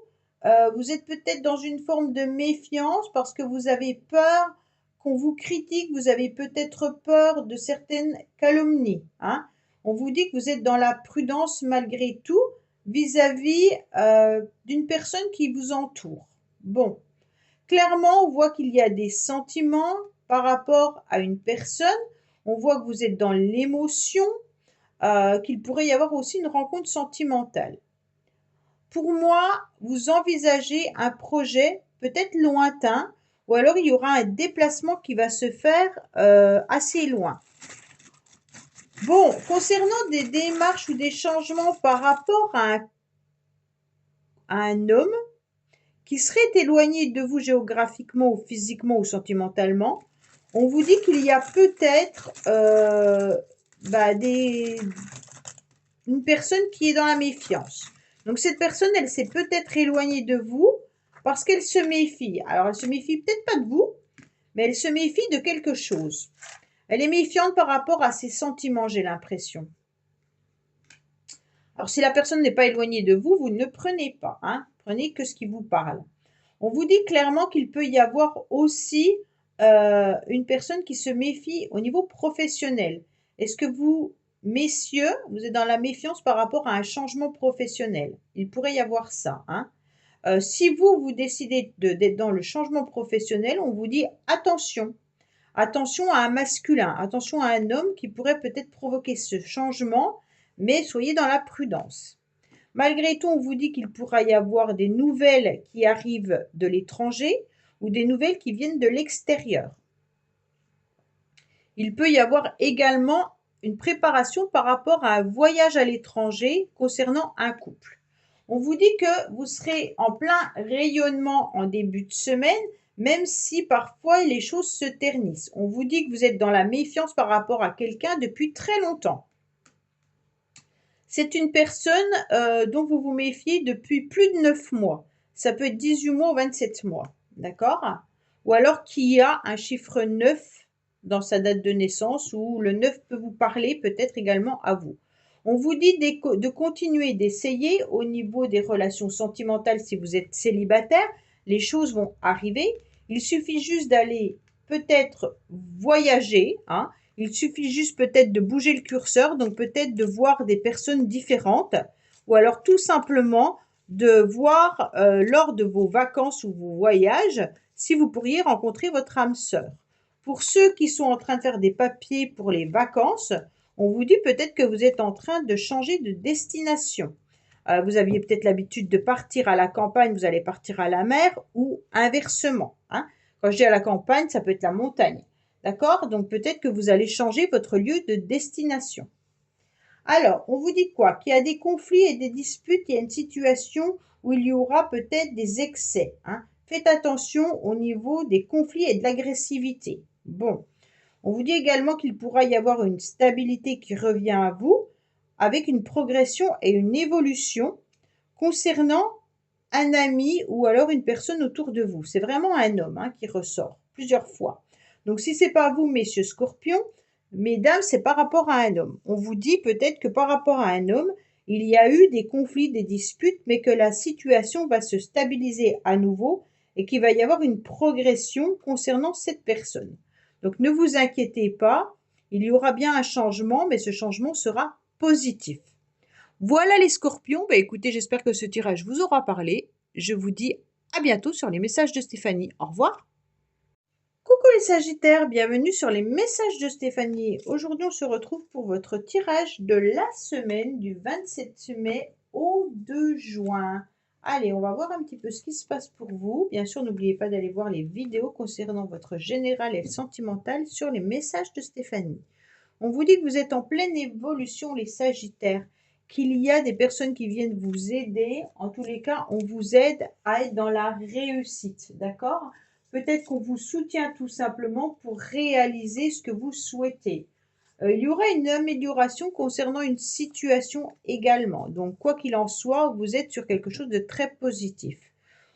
vous êtes peut-être dans une forme de méfiance parce que vous avez peur qu'on vous critique, vous avez peut-être peur de certaines calomnies, hein. On vous dit que vous êtes dans la prudence malgré tout vis-à-vis d'une personne qui vous entoure. Bon, clairement, on voit qu'il y a des sentiments par rapport à une personne. On voit que vous êtes dans l'émotion, qu'il pourrait y avoir aussi une rencontre sentimentale. Pour moi, vous envisagez un projet peut-être lointain ou alors il y aura un déplacement qui va se faire assez loin. Bon, concernant des démarches ou des changements par rapport à un homme qui serait éloigné de vous géographiquement ou physiquement ou sentimentalement, on vous dit qu'il y a peut-être une personne qui est dans la méfiance. Donc cette personne, elle s'est peut-être éloignée de vous parce qu'elle se méfie. Alors elle se méfie peut-être pas de vous, mais elle se méfie de quelque chose. Elle est méfiante par rapport à ses sentiments, j'ai l'impression. Alors si la personne n'est pas éloignée de vous, vous ne prenez pas, hein. Prenez que ce qui vous parle. On vous dit clairement qu'il peut y avoir aussi une personne qui se méfie au niveau professionnel. Est-ce que vous, messieurs, vous êtes dans la méfiance par rapport à un changement professionnel? Il pourrait y avoir ça, hein. Si vous décidez d'être dans le changement professionnel, on vous dit attention. Attention à un masculin, attention à un homme qui pourrait peut-être provoquer ce changement, mais soyez dans la prudence. Malgré tout, on vous dit qu'il pourra y avoir des nouvelles qui arrivent de l'étranger, ou des nouvelles qui viennent de l'extérieur. Il peut y avoir également une préparation par rapport à un voyage à l'étranger concernant un couple. On vous dit que vous serez en plein rayonnement en début de semaine, même si parfois les choses se ternissent. On vous dit que vous êtes dans la méfiance par rapport à quelqu'un depuis très longtemps. C'est une personne dont vous vous méfiez depuis plus de 9 mois. Ça peut être 18 mois ou 27 mois, d'accord? Ou alors qui a un chiffre 9 dans sa date de naissance, ou le 9 peut vous parler peut-être également à vous. On vous dit de continuer d'essayer au niveau des relations sentimentales si vous êtes célibataire. Les choses vont arriver. Il suffit juste d'aller peut-être voyager, hein. Il suffit juste peut-être de bouger le curseur, donc peut-être de voir des personnes différentes, ou alors tout simplement de voir lors de vos vacances ou vos voyages si vous pourriez rencontrer votre âme sœur. Pour ceux qui sont en train de faire des papiers pour les vacances, on vous dit peut-être que vous êtes en train de changer de destination. Vous aviez peut-être l'habitude de partir à la campagne, vous allez partir à la mer ou inversement, hein. Quand je dis à la campagne, ça peut être la montagne. D'accord? Donc peut-être que vous allez changer votre lieu de destination. Alors, on vous dit quoi? Qu'il y a des conflits et des disputes, il y a une situation où il y aura peut-être des excès, hein. Faites attention au niveau des conflits et de l'agressivité. Bon, on vous dit également qu'il pourra y avoir une stabilité qui revient à vous avec une progression et une évolution concernant un ami ou alors une personne autour de vous. C'est vraiment un homme, hein, qui ressort plusieurs fois. Donc si c'est pas vous, messieurs Scorpions, mesdames, c'est par rapport à un homme. On vous dit peut-être que par rapport à un homme, il y a eu des conflits, des disputes, mais que la situation va se stabiliser à nouveau et qu'il va y avoir une progression concernant cette personne. Donc ne vous inquiétez pas, il y aura bien un changement, mais ce changement sera positif. Voilà les Scorpions. Bah écoutez, j'espère que ce tirage vous aura parlé. Je vous dis à bientôt sur les messages de Stéphanie. Au revoir. Coucou les Sagittaires, bienvenue sur les messages de Stéphanie. Aujourd'hui, on se retrouve pour votre tirage de la semaine du 27 mai au 2 juin. Allez, on va voir un petit peu ce qui se passe pour vous. Bien sûr, n'oubliez pas d'aller voir les vidéos concernant votre général et sentimental sur les messages de Stéphanie. On vous dit que vous êtes en pleine évolution, les Sagittaires, qu'il y a des personnes qui viennent vous aider. En tous les cas, on vous aide à être dans la réussite, d'accord? Peut-être qu'on vous soutient tout simplement pour réaliser ce que vous souhaitez. Il y aura une amélioration concernant une situation également. Donc, quoi qu'il en soit, vous êtes sur quelque chose de très positif.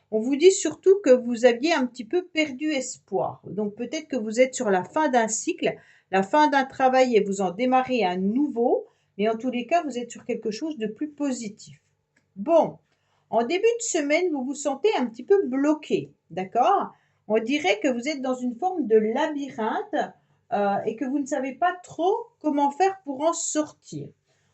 On vous dit surtout que vous aviez un petit peu perdu espoir. Donc, peut-être que vous êtes sur la fin d'un cycle, la fin d'un travail et vous en démarrez un nouveau. Mais en tous les cas, vous êtes sur quelque chose de plus positif. Bon, en début de semaine, vous vous sentez un petit peu bloqué, d'accord? On dirait que vous êtes dans une forme de labyrinthe et que vous ne savez pas trop comment faire pour en sortir.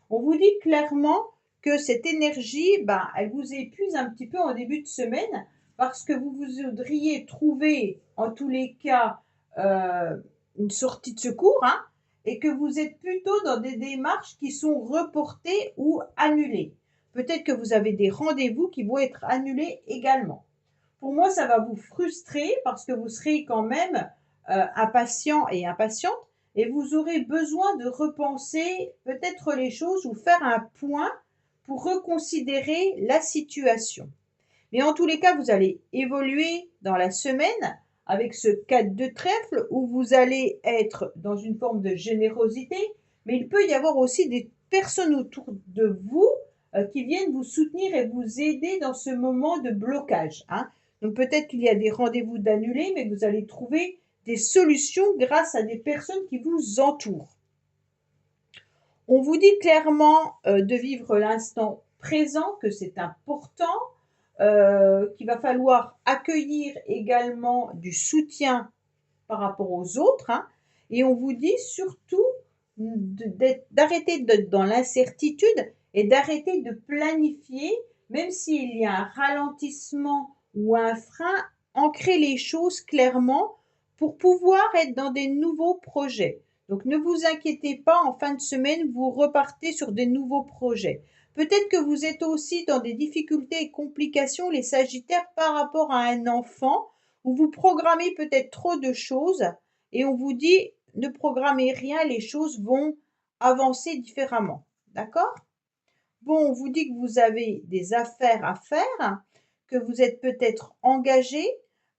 On vous dit clairement que cette énergie, elle vous épuise un petit peu en début de semaine parce que vous voudriez trouver, en tous les cas, une sortie de secours, hein, et que vous êtes plutôt dans des démarches qui sont reportées ou annulées. Peut-être que vous avez des rendez-vous qui vont être annulés également. Pour moi, ça va vous frustrer parce que vous serez quand même impatient et impatiente et vous aurez besoin de repenser peut-être les choses ou faire un point pour reconsidérer la situation. Mais en tous les cas, vous allez évoluer dans la semaine avec ce 4 de trèfle où vous allez être dans une forme de générosité, mais il peut y avoir aussi des personnes autour de vous qui viennent vous soutenir et vous aider dans ce moment de blocage, hein. Donc peut-être qu'il y a des rendez-vous d'annulés, mais vous allez trouver des solutions grâce à des personnes qui vous entourent. On vous dit clairement de vivre l'instant présent, que c'est important, qu'il va falloir accueillir également du soutien par rapport aux autres, hein, et on vous dit surtout d'arrêter d'être dans l'incertitude et d'arrêter de planifier, même s'il y a un ralentissement ou un frein, ancrer les choses clairement pour pouvoir être dans des nouveaux projets. Donc ne vous inquiétez pas, en fin de semaine, vous repartez sur des nouveaux projets. Peut-être que vous êtes aussi dans des difficultés et complications, les Sagittaires, par rapport à un enfant, ou vous programmez peut-être trop de choses et on vous dit ne programmez rien, les choses vont avancer différemment. D'accord? Bon, on vous dit que vous avez des affaires à faire, que vous êtes peut-être engagé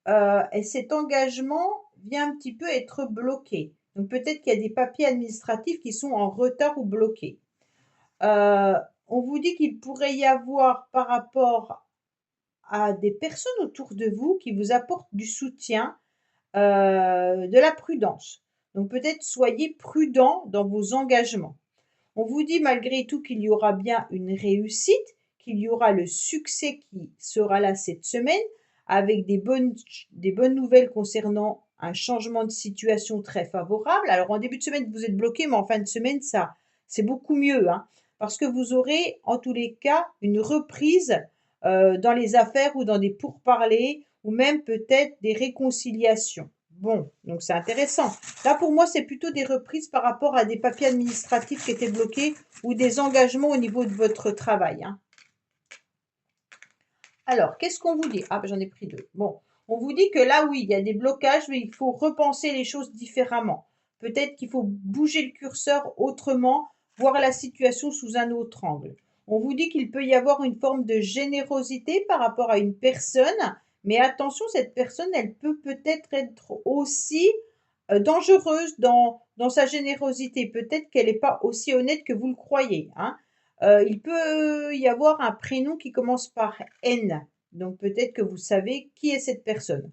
et cet engagement vient un petit peu être bloqué. Donc peut-être qu'il y a des papiers administratifs qui sont en retard ou bloqués. On vous dit qu'il pourrait y avoir par rapport à des personnes autour de vous qui vous apportent du soutien, de la prudence. Donc peut-être soyez prudent dans vos engagements. On vous dit malgré tout qu'il y aura bien une réussite, qu'il y aura le succès qui sera là cette semaine, avec des bonnes nouvelles concernant un changement de situation très favorable. Alors en début de semaine, vous êtes bloqué, mais en fin de semaine, ça, c'est beaucoup mieux, hein, parce que vous aurez en tous les cas une reprise dans les affaires ou dans des pourparlers, ou même peut-être des réconciliations. Bon, donc c'est intéressant. Là, pour moi, c'est plutôt des reprises par rapport à des papiers administratifs qui étaient bloqués ou des engagements au niveau de votre travail, hein. Alors, qu'est-ce qu'on vous dit? Ah, ben, j'en ai pris deux. Bon, on vous dit que là, oui, il y a des blocages, mais il faut repenser les choses différemment. Peut-être qu'il faut bouger le curseur autrement, voir la situation sous un autre angle. On vous dit qu'il peut y avoir une forme de générosité par rapport à une personne, mais attention, cette personne, elle peut peut-être être aussi dangereuse dans sa générosité. Peut-être qu'elle n'est pas aussi honnête que vous le croyez, hein. Il peut y avoir un prénom qui commence par N. Donc peut-être que vous savez qui est cette personne.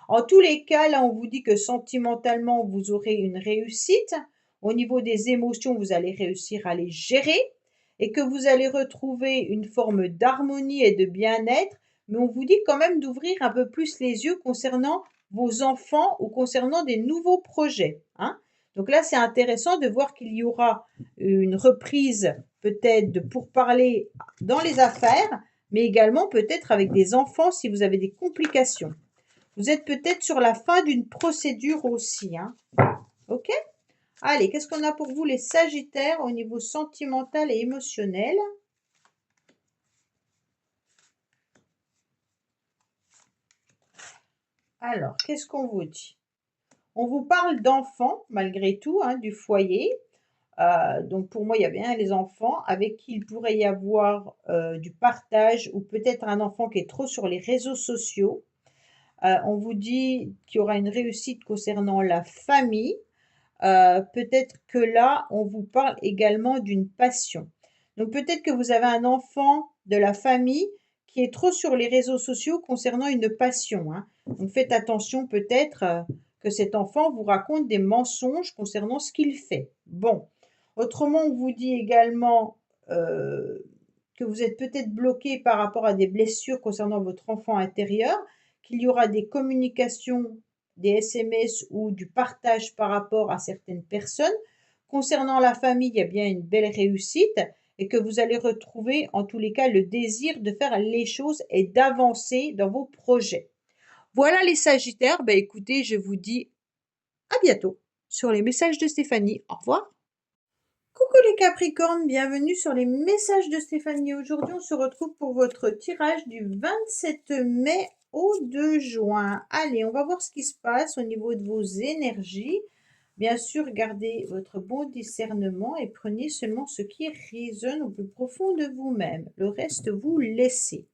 En tous les cas, là, on vous dit que sentimentalement, vous aurez une réussite. Au niveau des émotions, vous allez réussir à les gérer et que vous allez retrouver une forme d'harmonie et de bien-être. Mais on vous dit quand même d'ouvrir un peu plus les yeux concernant vos enfants ou concernant des nouveaux projets, hein. Donc là, c'est intéressant de voir qu'il y aura une reprise peut-être de pourparlers dans les affaires, mais également peut-être avec des enfants si vous avez des complications. Vous êtes peut-être sur la fin d'une procédure aussi, hein. Ok? Allez, qu'est-ce qu'on a pour vous les Sagittaires au niveau sentimental et émotionnel? Alors, qu'est-ce qu'on vous dit? On vous parle d'enfants, malgré tout, hein, du foyer. Donc pour moi, il y a bien les enfants avec qui il pourrait y avoir du partage ou peut-être un enfant qui est trop sur les réseaux sociaux. On vous dit qu'il y aura une réussite concernant la famille. Peut-être que là, on vous parle également d'une passion. Donc peut-être que vous avez un enfant de la famille qui est trop sur les réseaux sociaux concernant une passion, hein. Donc faites attention peut-être que cet enfant vous raconte des mensonges concernant ce qu'il fait. Bon, autrement, on vous dit également que vous êtes peut-être bloqué par rapport à des blessures concernant votre enfant intérieur, qu'il y aura des communications, des SMS ou du partage par rapport à certaines personnes. Concernant la famille, il y a bien une belle réussite et que vous allez retrouver en tous les cas le désir de faire les choses et d'avancer dans vos projets. Voilà les Sagittaires, ben écoutez, je vous dis à bientôt sur les messages de Stéphanie. Au revoir. Coucou les Capricornes, bienvenue sur les messages de Stéphanie. Aujourd'hui, on se retrouve pour votre tirage du 27 mai au 2 juin. Allez, on va voir ce qui se passe au niveau de vos énergies. Bien sûr, gardez votre bon discernement et prenez seulement ce qui résonne au plus profond de vous-même. Le reste, vous laissez.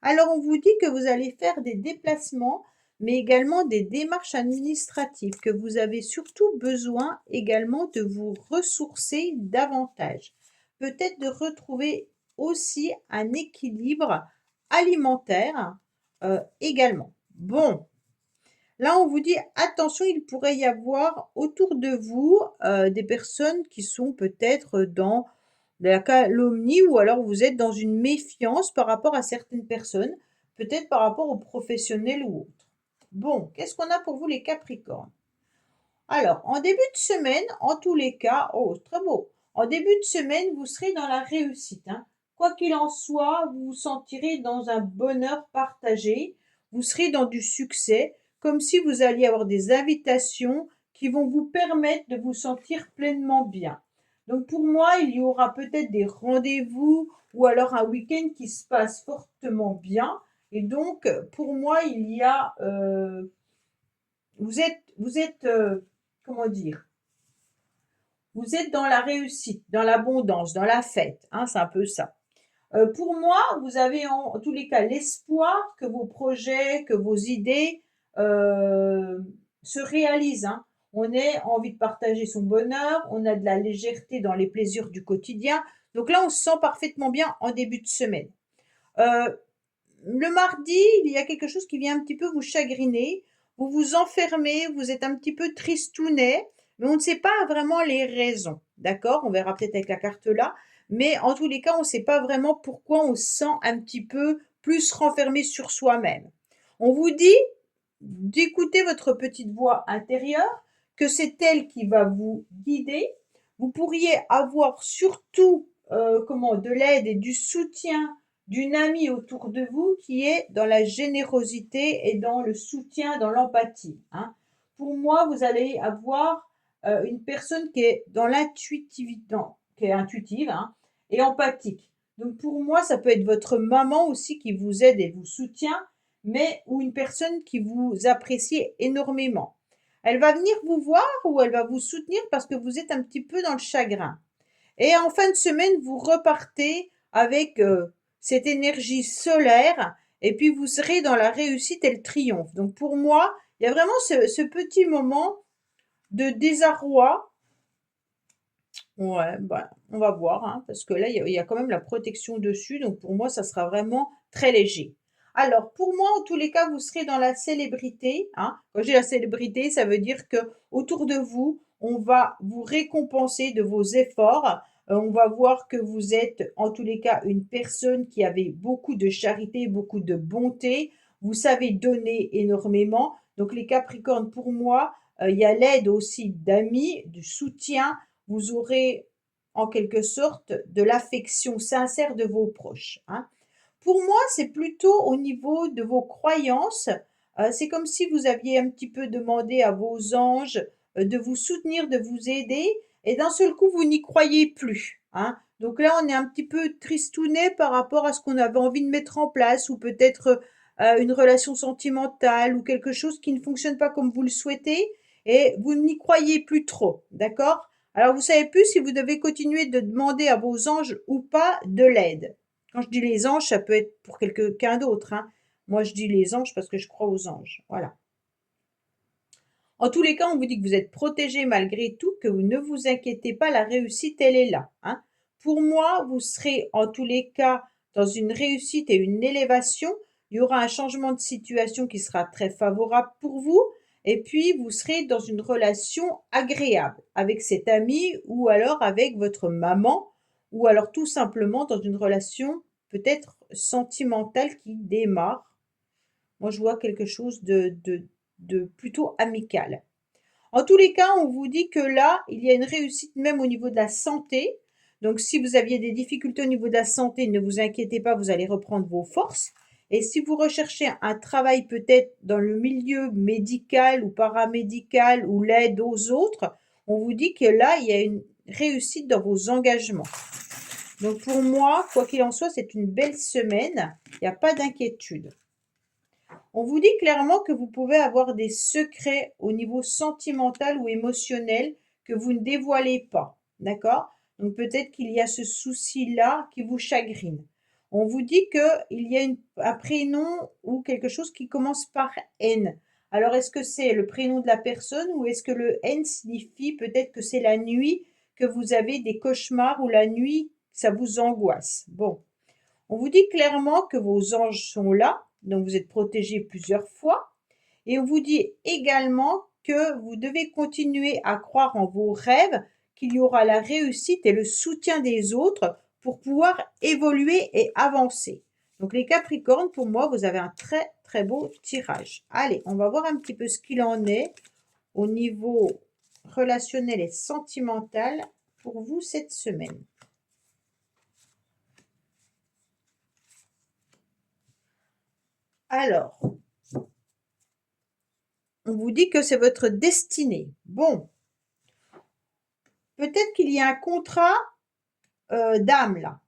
Alors, on vous dit que vous allez faire des déplacements, mais également des démarches administratives, que vous avez surtout besoin également de vous ressourcer davantage. Peut-être de retrouver aussi un équilibre alimentaire également. Bon, là on vous dit attention, il pourrait y avoir autour de vous des personnes qui sont peut-être dans de la calomnie ou alors vous êtes dans une méfiance par rapport à certaines personnes, peut-être par rapport aux professionnels ou autres. Bon, qu'est-ce qu'on a pour vous les Capricornes? Alors, en début de semaine, en tous les cas, oh, très beau. En début de semaine, vous serez dans la réussite, hein. Quoi qu'il en soit, vous vous sentirez dans un bonheur partagé. Vous serez dans du succès, comme si vous alliez avoir des invitations qui vont vous permettre de vous sentir pleinement bien. Donc pour moi, il y aura peut-être des rendez-vous ou alors un week-end qui se passe fortement bien Et donc, pour moi, il y a, vous êtes, comment dire? Vous êtes dans la réussite, dans l'abondance, dans la fête, hein, c'est un peu ça. Pour moi, vous avez en tous les cas l'espoir que vos projets, que vos idées, se réalisent, hein. On a envie de partager son bonheur, on a de la légèreté dans les plaisirs du quotidien. Donc là, on se sent parfaitement bien en début de semaine. Le mardi, il y a quelque chose qui vient un petit peu vous chagriner. Vous vous enfermez, vous êtes un petit peu tristounet, mais on ne sait pas vraiment les raisons. D'accord? On verra peut-être avec la carte là. Mais en tous les cas, on ne sait pas vraiment pourquoi on se sent un petit peu plus renfermé sur soi-même. On vous dit d'écouter votre petite voix intérieure, que c'est elle qui va vous guider. Vous pourriez avoir surtout de l'aide et du soutien d'une amie autour de vous qui est dans la générosité et dans le soutien, dans l'empathie, hein. Pour moi, vous allez avoir une personne qui est dans l'intuitivité, qui est intuitive, hein, et empathique. Donc pour moi, ça peut être votre maman aussi qui vous aide et vous soutient, mais ou une personne qui vous apprécie énormément. Elle va venir vous voir ou elle va vous soutenir parce que vous êtes un petit peu dans le chagrin. Et en fin de semaine, vous repartez avec cette énergie solaire et puis vous serez dans la réussite et le triomphe. Donc pour moi, il y a vraiment ce petit moment de désarroi. Ouais, bah, on va voir, hein, parce que là, il y a quand même la protection dessus. Donc pour moi, ça sera vraiment très léger. Alors, pour moi, en tous les cas, vous serez dans la célébrité, hein. Quand j'ai la célébrité, ça veut dire que autour de vous, on va vous récompenser de vos efforts. On va voir que vous êtes, en tous les cas, une personne qui avait beaucoup de charité, beaucoup de bonté. Vous savez donner énormément. Donc, les Capricornes, pour moi, il y a l'aide aussi d'amis, du soutien. Vous aurez en quelque sorte de l'affection sincère de vos proches, hein. Pour moi, c'est plutôt au niveau de vos croyances. C'est comme si vous aviez un petit peu demandé à vos anges de vous soutenir, de vous aider, et d'un seul coup, vous n'y croyez plus, hein. Donc là, on est un petit peu tristounet par rapport à ce qu'on avait envie de mettre en place, ou peut-être une relation sentimentale, ou quelque chose qui ne fonctionne pas comme vous le souhaitez, et vous n'y croyez plus trop, d'accord? Alors, vous savez plus si vous devez continuer de demander à vos anges ou pas de l'aide. Quand je dis les anges, ça peut être pour quelqu'un d'autre, hein. Moi, je dis les anges parce que je crois aux anges. Voilà. En tous les cas, on vous dit que vous êtes protégé malgré tout, que vous ne vous inquiétez pas, la réussite, elle est là, hein. Pour moi, vous serez en tous les cas dans une réussite et une élévation. Il y aura un changement de situation qui sera très favorable pour vous. Et puis, vous serez dans une relation agréable avec cet ami ou alors avec votre maman ou alors tout simplement dans une relation peut-être sentimentale qui démarre. Moi, je vois quelque chose de plutôt amical. En tous les cas, on vous dit que là, il y a une réussite même au niveau de la santé. Donc, si vous aviez des difficultés au niveau de la santé, ne vous inquiétez pas, vous allez reprendre vos forces. Et si vous recherchez un travail peut-être dans le milieu médical ou paramédical ou l'aide aux autres, on vous dit que là, il y a une réussite dans vos engagements. Donc, pour moi, quoi qu'il en soit, c'est une belle semaine. Il n'y a pas d'inquiétude. On vous dit clairement que vous pouvez avoir des secrets au niveau sentimental ou émotionnel que vous ne dévoilez pas. D'accord? Donc peut-être qu'il y a ce souci-là qui vous chagrine. On vous dit qu'il y a un prénom ou quelque chose qui commence par N. Alors est-ce que c'est le prénom de la personne ou est-ce que le N signifie peut-être que c'est la nuit que vous avez des cauchemars ou la nuit ça vous angoisse? Bon, on vous dit clairement que vos anges sont là, donc vous êtes protégé plusieurs fois. Et on vous dit également que vous devez continuer à croire en vos rêves, qu'il y aura la réussite et le soutien des autres pour pouvoir évoluer et avancer. Donc les Capricornes, pour moi, vous avez un très très beau tirage. Allez, on va voir un petit peu ce qu'il en est au niveau relationnel et sentimental pour vous cette semaine. Alors, on vous dit que c'est votre destinée. Bon, peut-être qu'il y a un contrat d'âme là.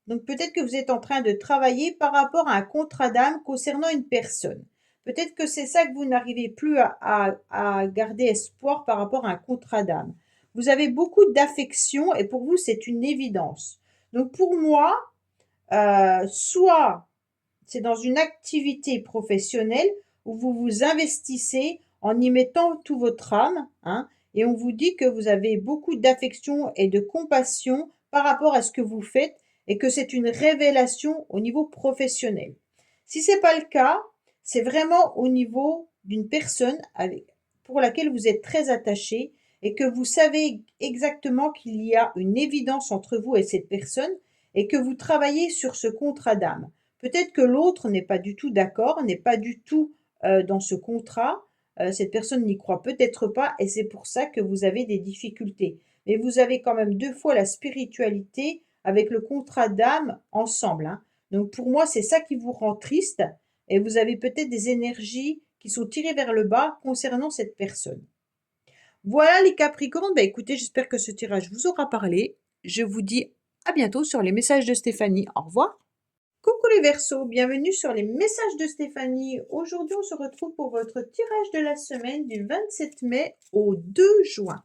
Donc peut-être que vous êtes en train de travailler par rapport à un contrat d'âme concernant une personne. Peut-être que c'est ça que vous n'arrivez plus à garder espoir par rapport à un contrat d'âme. Vous avez beaucoup d'affection et pour vous, c'est une évidence. Donc pour moi, soit c'est dans une activité professionnelle où vous vous investissez en y mettant tout votre âme, hein, et on vous dit que vous avez beaucoup d'affection et de compassion par rapport à ce que vous faites et que c'est une révélation au niveau professionnel. Si c'est pas le cas, c'est vraiment au niveau d'une personne pour laquelle vous êtes très attaché et que vous savez exactement qu'il y a une évidence entre vous et cette personne et que vous travaillez sur ce contrat d'âme. Peut-être que l'autre n'est pas du tout d'accord, n'est pas du tout dans ce contrat. Cette personne n'y croit peut-être pas et c'est pour ça que vous avez des difficultés. Mais vous avez quand même deux fois la spiritualité avec le contrat d'âme ensemble, hein. Donc pour moi, c'est ça qui vous rend triste et vous avez peut-être des énergies qui sont tirées vers le bas concernant cette personne. Voilà les Capricornes, bah écoutez, j'espère que ce tirage vous aura parlé. Je vous dis à bientôt sur les messages de Stéphanie. Au revoir. Coucou les Verseaux, bienvenue sur les messages de Stéphanie. Aujourd'hui, on se retrouve pour votre tirage de la semaine du 27 mai au 2 juin.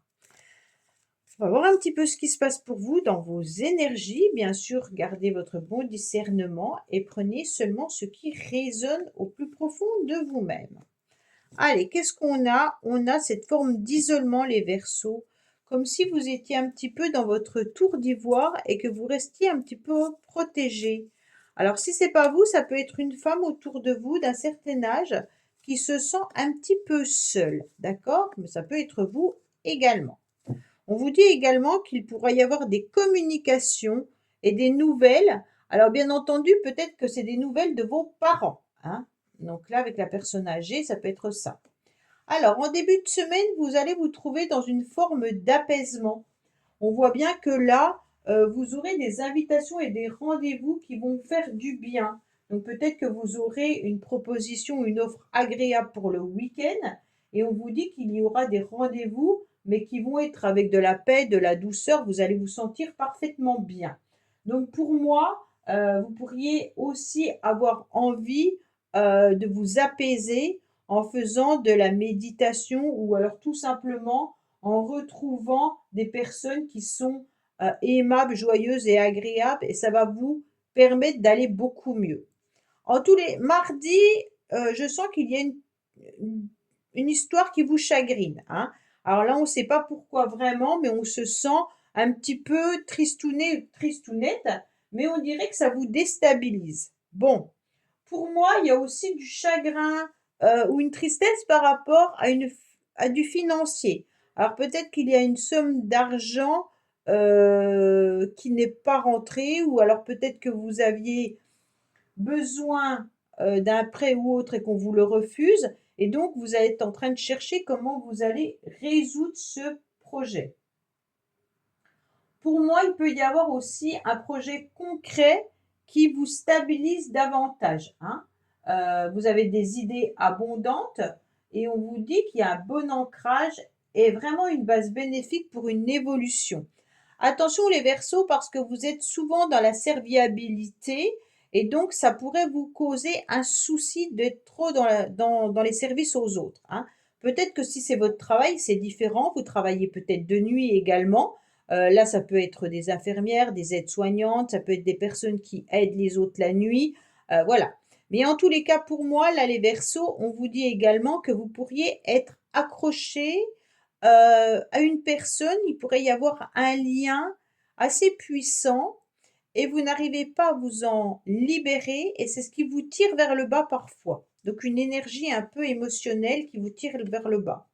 On va voir un petit peu ce qui se passe pour vous dans vos énergies. Bien sûr, gardez votre bon discernement et prenez seulement ce qui résonne au plus profond de vous-même. Allez, qu'est-ce qu'on a? On a cette forme d'isolement, les Verseaux, comme si vous étiez un petit peu dans votre tour d'ivoire et que vous restiez un petit peu protégé. Alors, si c'est pas vous, ça peut être une femme autour de vous d'un certain âge qui se sent un petit peu seule, d'accord? Mais ça peut être vous également. On vous dit également qu'il pourrait y avoir des communications et des nouvelles. Alors, bien entendu, peut-être que c'est des nouvelles de vos parents, hein. Donc là, avec la personne âgée, ça peut être ça. Alors, en début de semaine, vous allez vous trouver dans une forme d'apaisement. On voit bien que là, vous aurez des invitations et des rendez-vous qui vont faire du bien. Donc peut-être que vous aurez une proposition, une offre agréable pour le week-end et on vous dit qu'il y aura des rendez-vous, mais qui vont être avec de la paix, de la douceur. Vous allez vous sentir parfaitement bien. Donc pour moi, vous pourriez aussi avoir envie de vous apaiser en faisant de la méditation ou alors tout simplement en retrouvant des personnes qui sont aimables, joyeuses et agréables et ça va vous permettre d'aller beaucoup mieux. En tous les mardis, je sens qu'il y a une histoire qui vous chagrine, hein. Alors là, on ne sait pas pourquoi vraiment, mais on se sent un petit peu tristouné, tristounette, mais on dirait que ça vous déstabilise. Bon, pour moi, il y a aussi du chagrin ou une tristesse par rapport à du financier. Alors peut-être qu'il y a une somme d'argent qui n'est pas rentrée, ou alors peut-être que vous aviez besoin d'un prêt ou autre et qu'on vous le refuse, et donc vous êtes en train de chercher comment vous allez résoudre ce projet. Pour moi, il peut y avoir aussi un projet concret qui vous stabilise davantage, hein. Vous avez des idées abondantes et on vous dit qu'il y a un bon ancrage et vraiment une base bénéfique pour une évolution. Attention les Verseaux parce que vous êtes souvent dans la serviabilité et donc ça pourrait vous causer un souci d'être trop dans les services aux autres, hein. Peut-être que si c'est votre travail, c'est différent. Vous travaillez peut-être de nuit également. Là, ça peut être des infirmières, des aides-soignantes, ça peut être des personnes qui aident les autres la nuit, voilà. Mais en tous les cas, pour moi, là, les Verseaux, on vous dit également que vous pourriez être accroché à une personne. Il pourrait y avoir un lien assez puissant et vous n'arrivez pas à vous en libérer et c'est ce qui vous tire vers le bas parfois. Donc une énergie un peu émotionnelle qui vous tire vers le bas.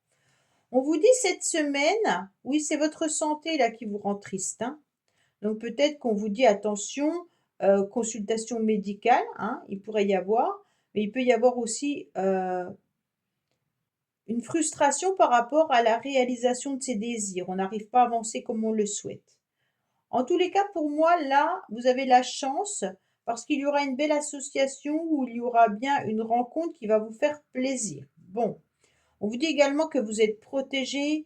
On vous dit cette semaine, oui, c'est votre santé là qui vous rend triste, hein. Donc peut-être qu'on vous dit attention, consultation médicale, hein, il pourrait y avoir, mais il peut y avoir aussi une frustration par rapport à la réalisation de ses désirs. On n'arrive pas à avancer comme on le souhaite. En tous les cas, pour moi, là, vous avez la chance parce qu'il y aura une belle association où il y aura bien une rencontre qui va vous faire plaisir. Bon, on vous dit également que vous êtes protégé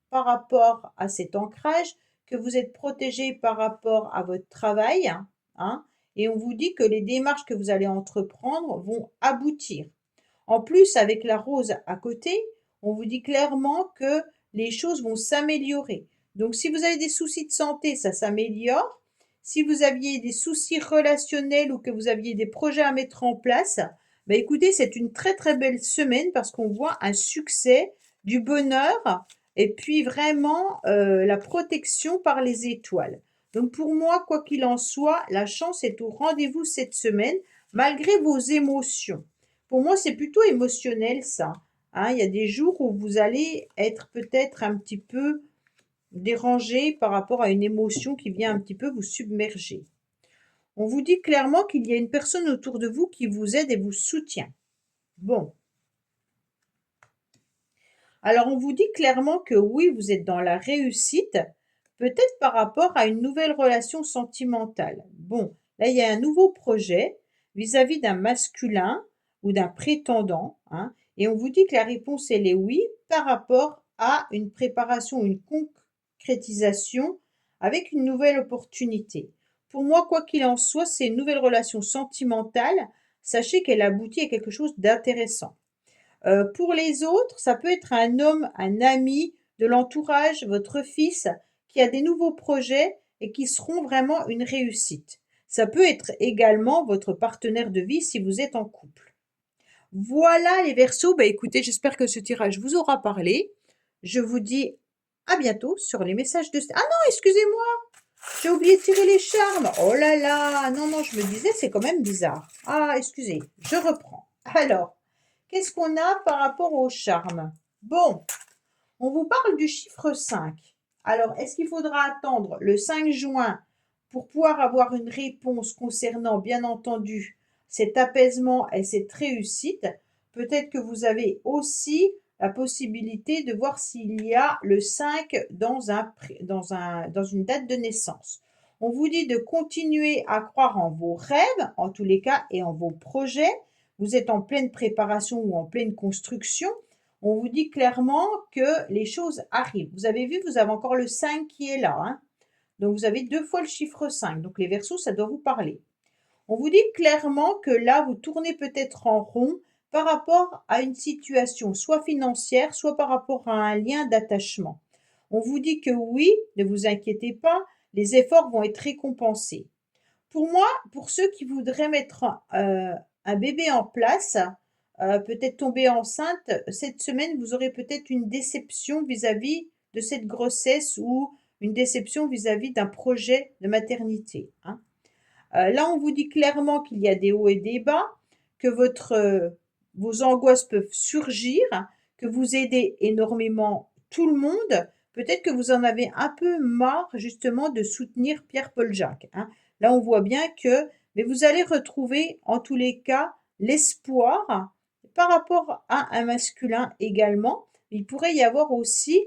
par rapport à cet ancrage, que vous êtes protégé par rapport à votre travail, hein, hein, et on vous dit que les démarches que vous allez entreprendre vont aboutir. En plus, avec la rose à côté, on vous dit clairement que les choses vont s'améliorer. Donc, si vous avez des soucis de santé, ça s'améliore. Si vous aviez des soucis relationnels ou que vous aviez des projets à mettre en place, bah écoutez, c'est une très très belle semaine parce qu'on voit un succès, du bonheur et puis vraiment la protection par les étoiles. Donc pour moi, quoi qu'il en soit, la chance est au rendez-vous cette semaine, malgré vos émotions. Pour moi, c'est plutôt émotionnel ça. Hein. Il y a des jours où vous allez être peut-être un petit peu dérangé par rapport à une émotion qui vient un petit peu vous submerger. On vous dit clairement qu'il y a une personne autour de vous qui vous aide et vous soutient. Bon. Alors, on vous dit clairement que oui, vous êtes dans la réussite, peut-être par rapport à une nouvelle relation sentimentale. Bon, là, il y a un nouveau projet vis-à-vis d'un masculin ou d'un prétendant, hein, et on vous dit que la réponse, elle est oui, par rapport à une préparation, une concrétisation avec une nouvelle opportunité. Pour moi, quoi qu'il en soit, c'est une nouvelle relation sentimentale. Sachez qu'elle aboutit à quelque chose d'intéressant. Pour les autres, ça peut être un homme, un ami de l'entourage, votre fils, qui a des nouveaux projets et qui seront vraiment une réussite. Ça peut être également votre partenaire de vie si vous êtes en couple. Voilà les Verseaux, bah écoutez, j'espère que ce tirage vous aura parlé. Je vous dis à bientôt sur les messages de... Ah non, excusez-moi, j'ai oublié de tirer les charmes. Oh là là, non, non, je me disais, c'est quand même bizarre. Ah, excusez, je reprends. Alors, qu'est-ce qu'on a par rapport au charme? Bon, on vous parle du chiffre 5. Alors, est-ce qu'il faudra attendre le 5 juin pour pouvoir avoir une réponse concernant, bien entendu, cet apaisement et cette réussite? Peut-être que vous avez aussi la possibilité de voir s'il y a le 5 dans une date de naissance. On vous dit de continuer à croire en vos rêves, en tous les cas, et en vos projets. Vous êtes en pleine préparation ou en pleine construction. On vous dit clairement que les choses arrivent. Vous avez vu, vous avez encore le 5 qui est là. Hein. Donc, vous avez 2 fois le chiffre 5. Donc, les Verseaux, ça doit vous parler. On vous dit clairement que là, vous tournez peut-être en rond par rapport à une situation, soit financière, soit par rapport à un lien d'attachement. On vous dit que oui, ne vous inquiétez pas, les efforts vont être récompensés. Pour moi, pour ceux qui voudraient mettre un bébé en place, peut-être tomber enceinte, cette semaine, vous aurez peut-être une déception vis-à-vis de cette grossesse ou une déception vis-à-vis d'un projet de maternité. Hein. Là, on vous dit clairement qu'il y a des hauts et des bas, que vos angoisses peuvent surgir, que vous aidez énormément tout le monde. Peut-être que vous en avez un peu marre justement de soutenir Pierre-Paul Jacques. Hein. Là, on voit bien que, mais vous allez retrouver en tous les cas l'espoir par rapport à un masculin également. Il pourrait y avoir aussi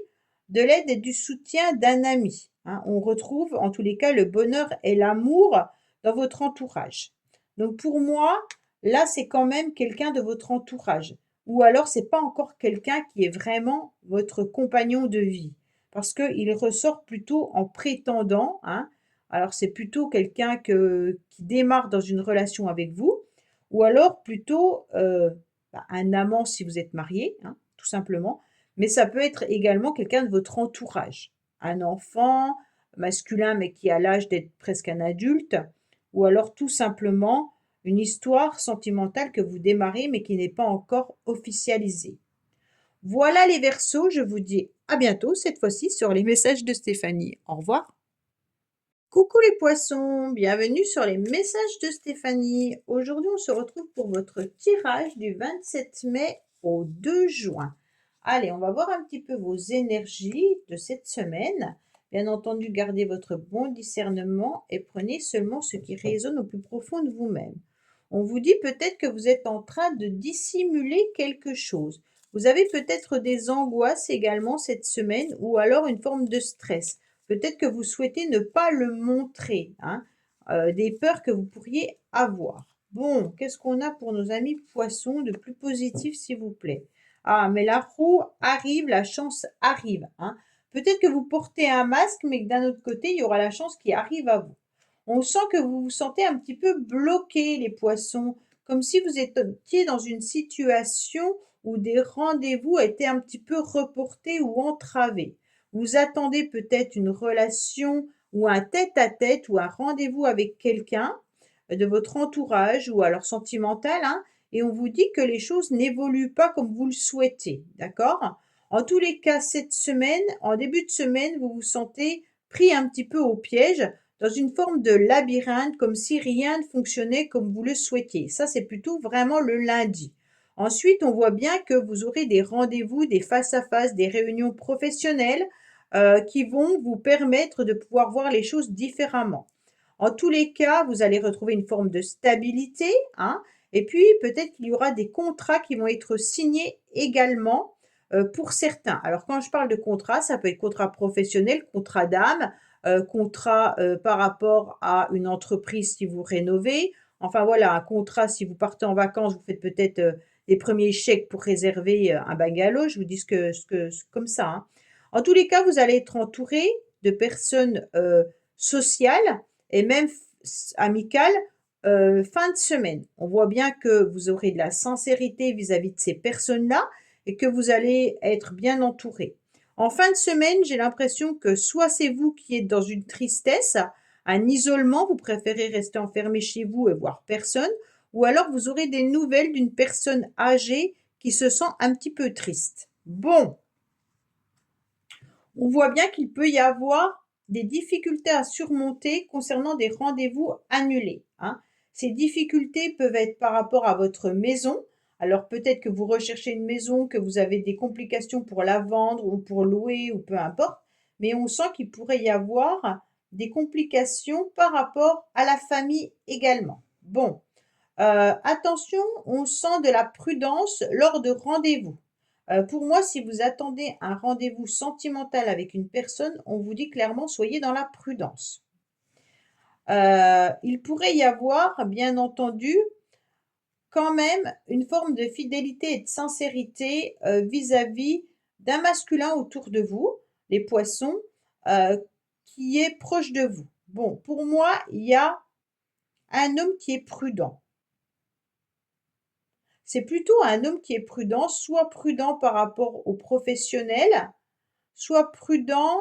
de l'aide et du soutien d'un ami. Hein. On retrouve en tous les cas le bonheur et l'amour dans votre entourage. Donc pour moi, là, c'est quand même quelqu'un de votre entourage. Ou alors, c'est pas encore quelqu'un qui est vraiment votre compagnon de vie. Parce qu'il ressort plutôt en prétendant. Hein. Alors, c'est plutôt quelqu'un qui démarre dans une relation avec vous. Ou alors plutôt un amant si vous êtes marié, hein, tout simplement. Mais ça peut être également quelqu'un de votre entourage. Un enfant masculin, mais qui a l'âge d'être presque un adulte ou alors tout simplement une histoire sentimentale que vous démarrez mais qui n'est pas encore officialisée. Voilà les Verseaux, je vous dis à bientôt cette fois-ci sur les messages de Stéphanie. Au revoir. Coucou les poissons, bienvenue sur les messages de Stéphanie. Aujourd'hui on se retrouve pour votre tirage du 27 mai au 2 juin. Allez, on va voir un petit peu vos énergies de cette semaine. Bien entendu, gardez votre bon discernement et prenez seulement ce qui résonne au plus profond de vous-même. On vous dit peut-être que vous êtes en train de dissimuler quelque chose. Vous avez peut-être des angoisses également cette semaine ou alors une forme de stress. Peut-être que vous souhaitez ne pas le montrer, hein, des peurs que vous pourriez avoir. Bon, qu'est-ce qu'on a pour nos amis poissons de plus positif, s'il vous plaît? Ah, mais la roue arrive, la chance arrive. Hein. Peut-être que vous portez un masque, mais que d'un autre côté, il y aura la chance qui arrive à vous. On sent que vous vous sentez un petit peu bloqué, les poissons, comme si vous étiez dans une situation où des rendez-vous étaient un petit peu reportés ou entravés. Vous attendez peut-être une relation ou un tête-à-tête ou un rendez-vous avec quelqu'un de votre entourage ou alors sentimental, hein, et on vous dit que les choses n'évoluent pas comme vous le souhaitez, d'accord? En tous les cas, cette semaine, en début de semaine, vous vous sentez pris un petit peu au piège, dans une forme de labyrinthe, comme si rien ne fonctionnait comme vous le souhaitiez. Ça, c'est plutôt vraiment le lundi. Ensuite, on voit bien que vous aurez des rendez-vous, des face-à-face, des réunions professionnelles qui vont vous permettre de pouvoir voir les choses différemment. En tous les cas, vous allez retrouver une forme de stabilité, hein, et puis peut-être qu'il y aura des contrats qui vont être signés également pour certains. Alors quand je parle de contrat, ça peut être contrat professionnel, contrat d'âme, contrat par rapport à une entreprise si vous rénovez. Enfin voilà, un contrat si vous partez en vacances, vous faites peut-être les premiers chèques pour réserver un bungalow. Je vous dis comme ça, hein. En tous les cas, vous allez être entouré de personnes sociales et même amicales fin de semaine. On voit bien que vous aurez de la sincérité vis-à-vis de ces personnes-là et que vous allez être bien entouré. En fin de semaine, j'ai l'impression que soit c'est vous qui êtes dans une tristesse, un isolement, vous préférez rester enfermé chez vous et voir personne, ou alors vous aurez des nouvelles d'une personne âgée qui se sent un petit peu triste. Bon, on voit bien qu'il peut y avoir des difficultés à surmonter concernant des rendez-vous annulés, hein. Ces difficultés peuvent être par rapport à votre maison. Alors peut-être que vous recherchez une maison, que vous avez des complications pour la vendre ou pour louer ou peu importe, mais on sent qu'il pourrait y avoir des complications par rapport à la famille également. Bon, attention, on sent de la prudence lors de rendez-vous. Pour moi, si vous attendez un rendez-vous sentimental avec une personne, on vous dit clairement soyez dans la prudence. Il pourrait y avoir, bien entendu, quand même une forme de fidélité et de sincérité vis-à-vis d'un masculin autour de vous, les poissons, euh, qui est proche de vous. Bon, pour moi, il y a un homme qui est prudent. C'est plutôt un homme qui est prudent, soit prudent par rapport aux professionnels, soit prudent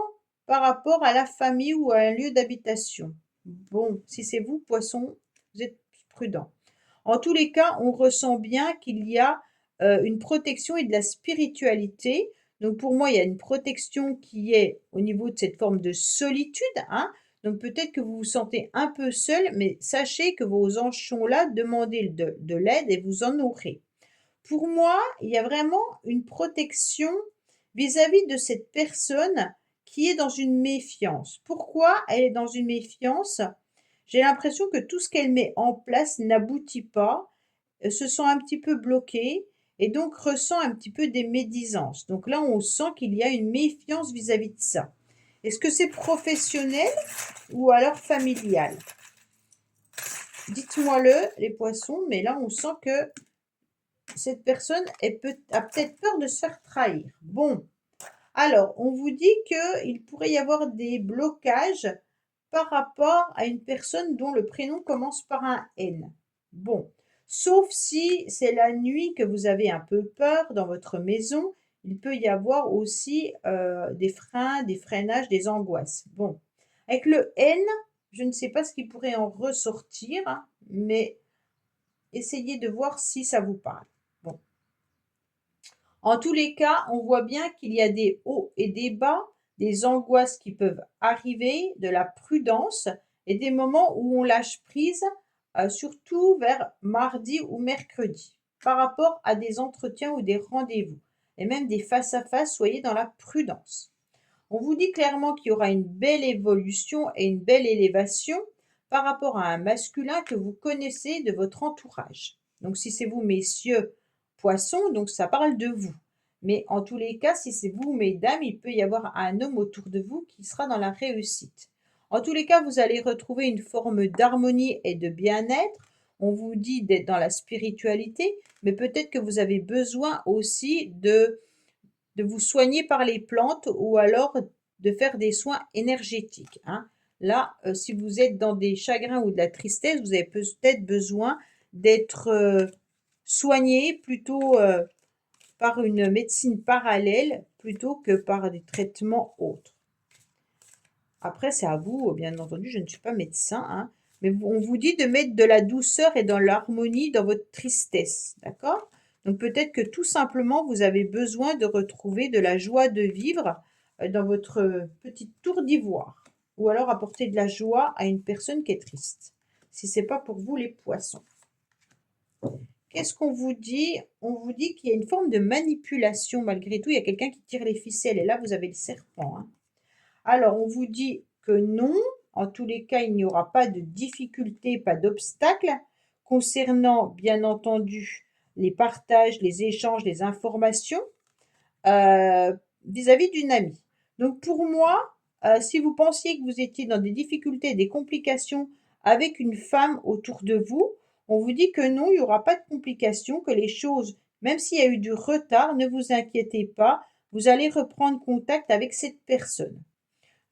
par rapport à la famille ou à un lieu d'habitation. Bon, si c'est vous, poisson, vous êtes prudent. En tous les cas, on ressent bien qu'il y a une protection et de la spiritualité. Donc pour moi, il y a une protection qui est au niveau de cette forme de solitude, hein. Donc peut-être que vous vous sentez un peu seul, mais sachez que vos anges sont là, demandez de l'aide et vous en aurez. Pour moi, il y a vraiment une protection vis-à-vis de cette personne qui est dans une méfiance. Pourquoi elle est dans une méfiance? J'ai l'impression que tout ce qu'elle met en place n'aboutit pas, se sent un petit peu bloquée et donc ressent un petit peu des médisances. Donc là, on sent qu'il y a une méfiance vis-à-vis de ça. Est-ce que c'est professionnel ou alors familial? Dites-moi-le, les poissons, mais là, on sent que cette personne a peut-être peur de se faire trahir. Bon, alors, on vous dit qu'il pourrait y avoir des blocages par rapport à une personne dont le prénom commence par un N. Bon, sauf si c'est la nuit que vous avez un peu peur dans votre maison, il peut y avoir aussi des freins, des freinages, des angoisses. Bon, avec le N, je ne sais pas ce qui pourrait en ressortir, hein, mais essayez de voir si ça vous parle. Bon. En tous les cas, on voit bien qu'il y a des hauts et des bas, des angoisses qui peuvent arriver, de la prudence et des moments où on lâche prise, surtout vers mardi ou mercredi, par rapport à des entretiens ou des rendez-vous, et même des face-à-face, soyez dans la prudence. On vous dit clairement qu'il y aura une belle évolution et une belle élévation par rapport à un masculin que vous connaissez de votre entourage. Donc si c'est vous, messieurs, poissons, donc ça parle de vous. Mais en tous les cas, si c'est vous, mesdames, il peut y avoir un homme autour de vous qui sera dans la réussite. En tous les cas, vous allez retrouver une forme d'harmonie et de bien-être. On vous dit d'être dans la spiritualité, mais peut-être que vous avez besoin aussi de vous soigner par les plantes ou alors de faire des soins énergétiques, hein. Là, si vous êtes dans des chagrins ou de la tristesse, vous avez peut-être besoin d'être soigné plutôt par une médecine parallèle plutôt que par des traitements autres. Après, c'est à vous, bien entendu, je ne suis pas médecin, hein, mais on vous dit de mettre de la douceur et dans l'harmonie dans votre tristesse, d'accord? Donc peut-être que tout simplement, vous avez besoin de retrouver de la joie de vivre dans votre petite tour d'ivoire, ou alors apporter de la joie à une personne qui est triste, si c'est pas pour vous les poissons. Qu'est-ce qu'on vous dit? On vous dit qu'il y a une forme de manipulation malgré tout. Il y a quelqu'un qui tire les ficelles et là, vous avez le serpent, hein. Alors, on vous dit que non, en tous les cas, il n'y aura pas de difficulté, pas d'obstacle concernant, bien entendu, les partages, les échanges, les informations vis-à-vis d'une amie. Donc, pour moi, si vous pensiez que vous étiez dans des difficultés, des complications avec une femme autour de vous, on vous dit que non, il n'y aura pas de complications, que les choses, même s'il y a eu du retard, ne vous inquiétez pas, vous allez reprendre contact avec cette personne.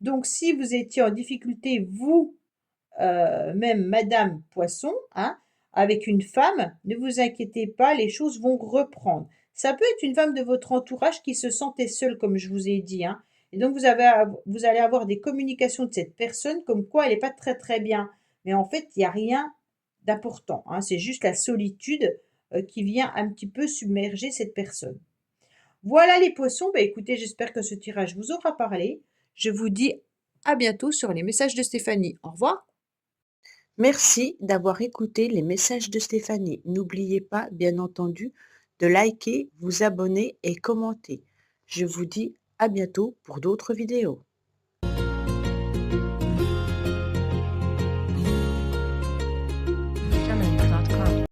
Donc, si vous étiez en difficulté, vous, même Madame Poisson, hein, avec une femme, ne vous inquiétez pas, les choses vont reprendre. Ça peut être une femme de votre entourage qui se sentait seule, comme je vous ai dit, hein. Et donc, vous allez avoir des communications de cette personne comme quoi elle n'est pas très très bien. Mais en fait, il n'y a rien d'important, hein. C'est juste la solitude qui vient un petit peu submerger cette personne. Voilà les poissons. Bah, écoutez, j'espère que ce tirage vous aura parlé. Je vous dis à bientôt sur les messages de Stéphanie. Au revoir. Merci d'avoir écouté les messages de Stéphanie. N'oubliez pas, bien entendu, de liker, vous abonner et commenter. Je vous dis à bientôt pour d'autres vidéos.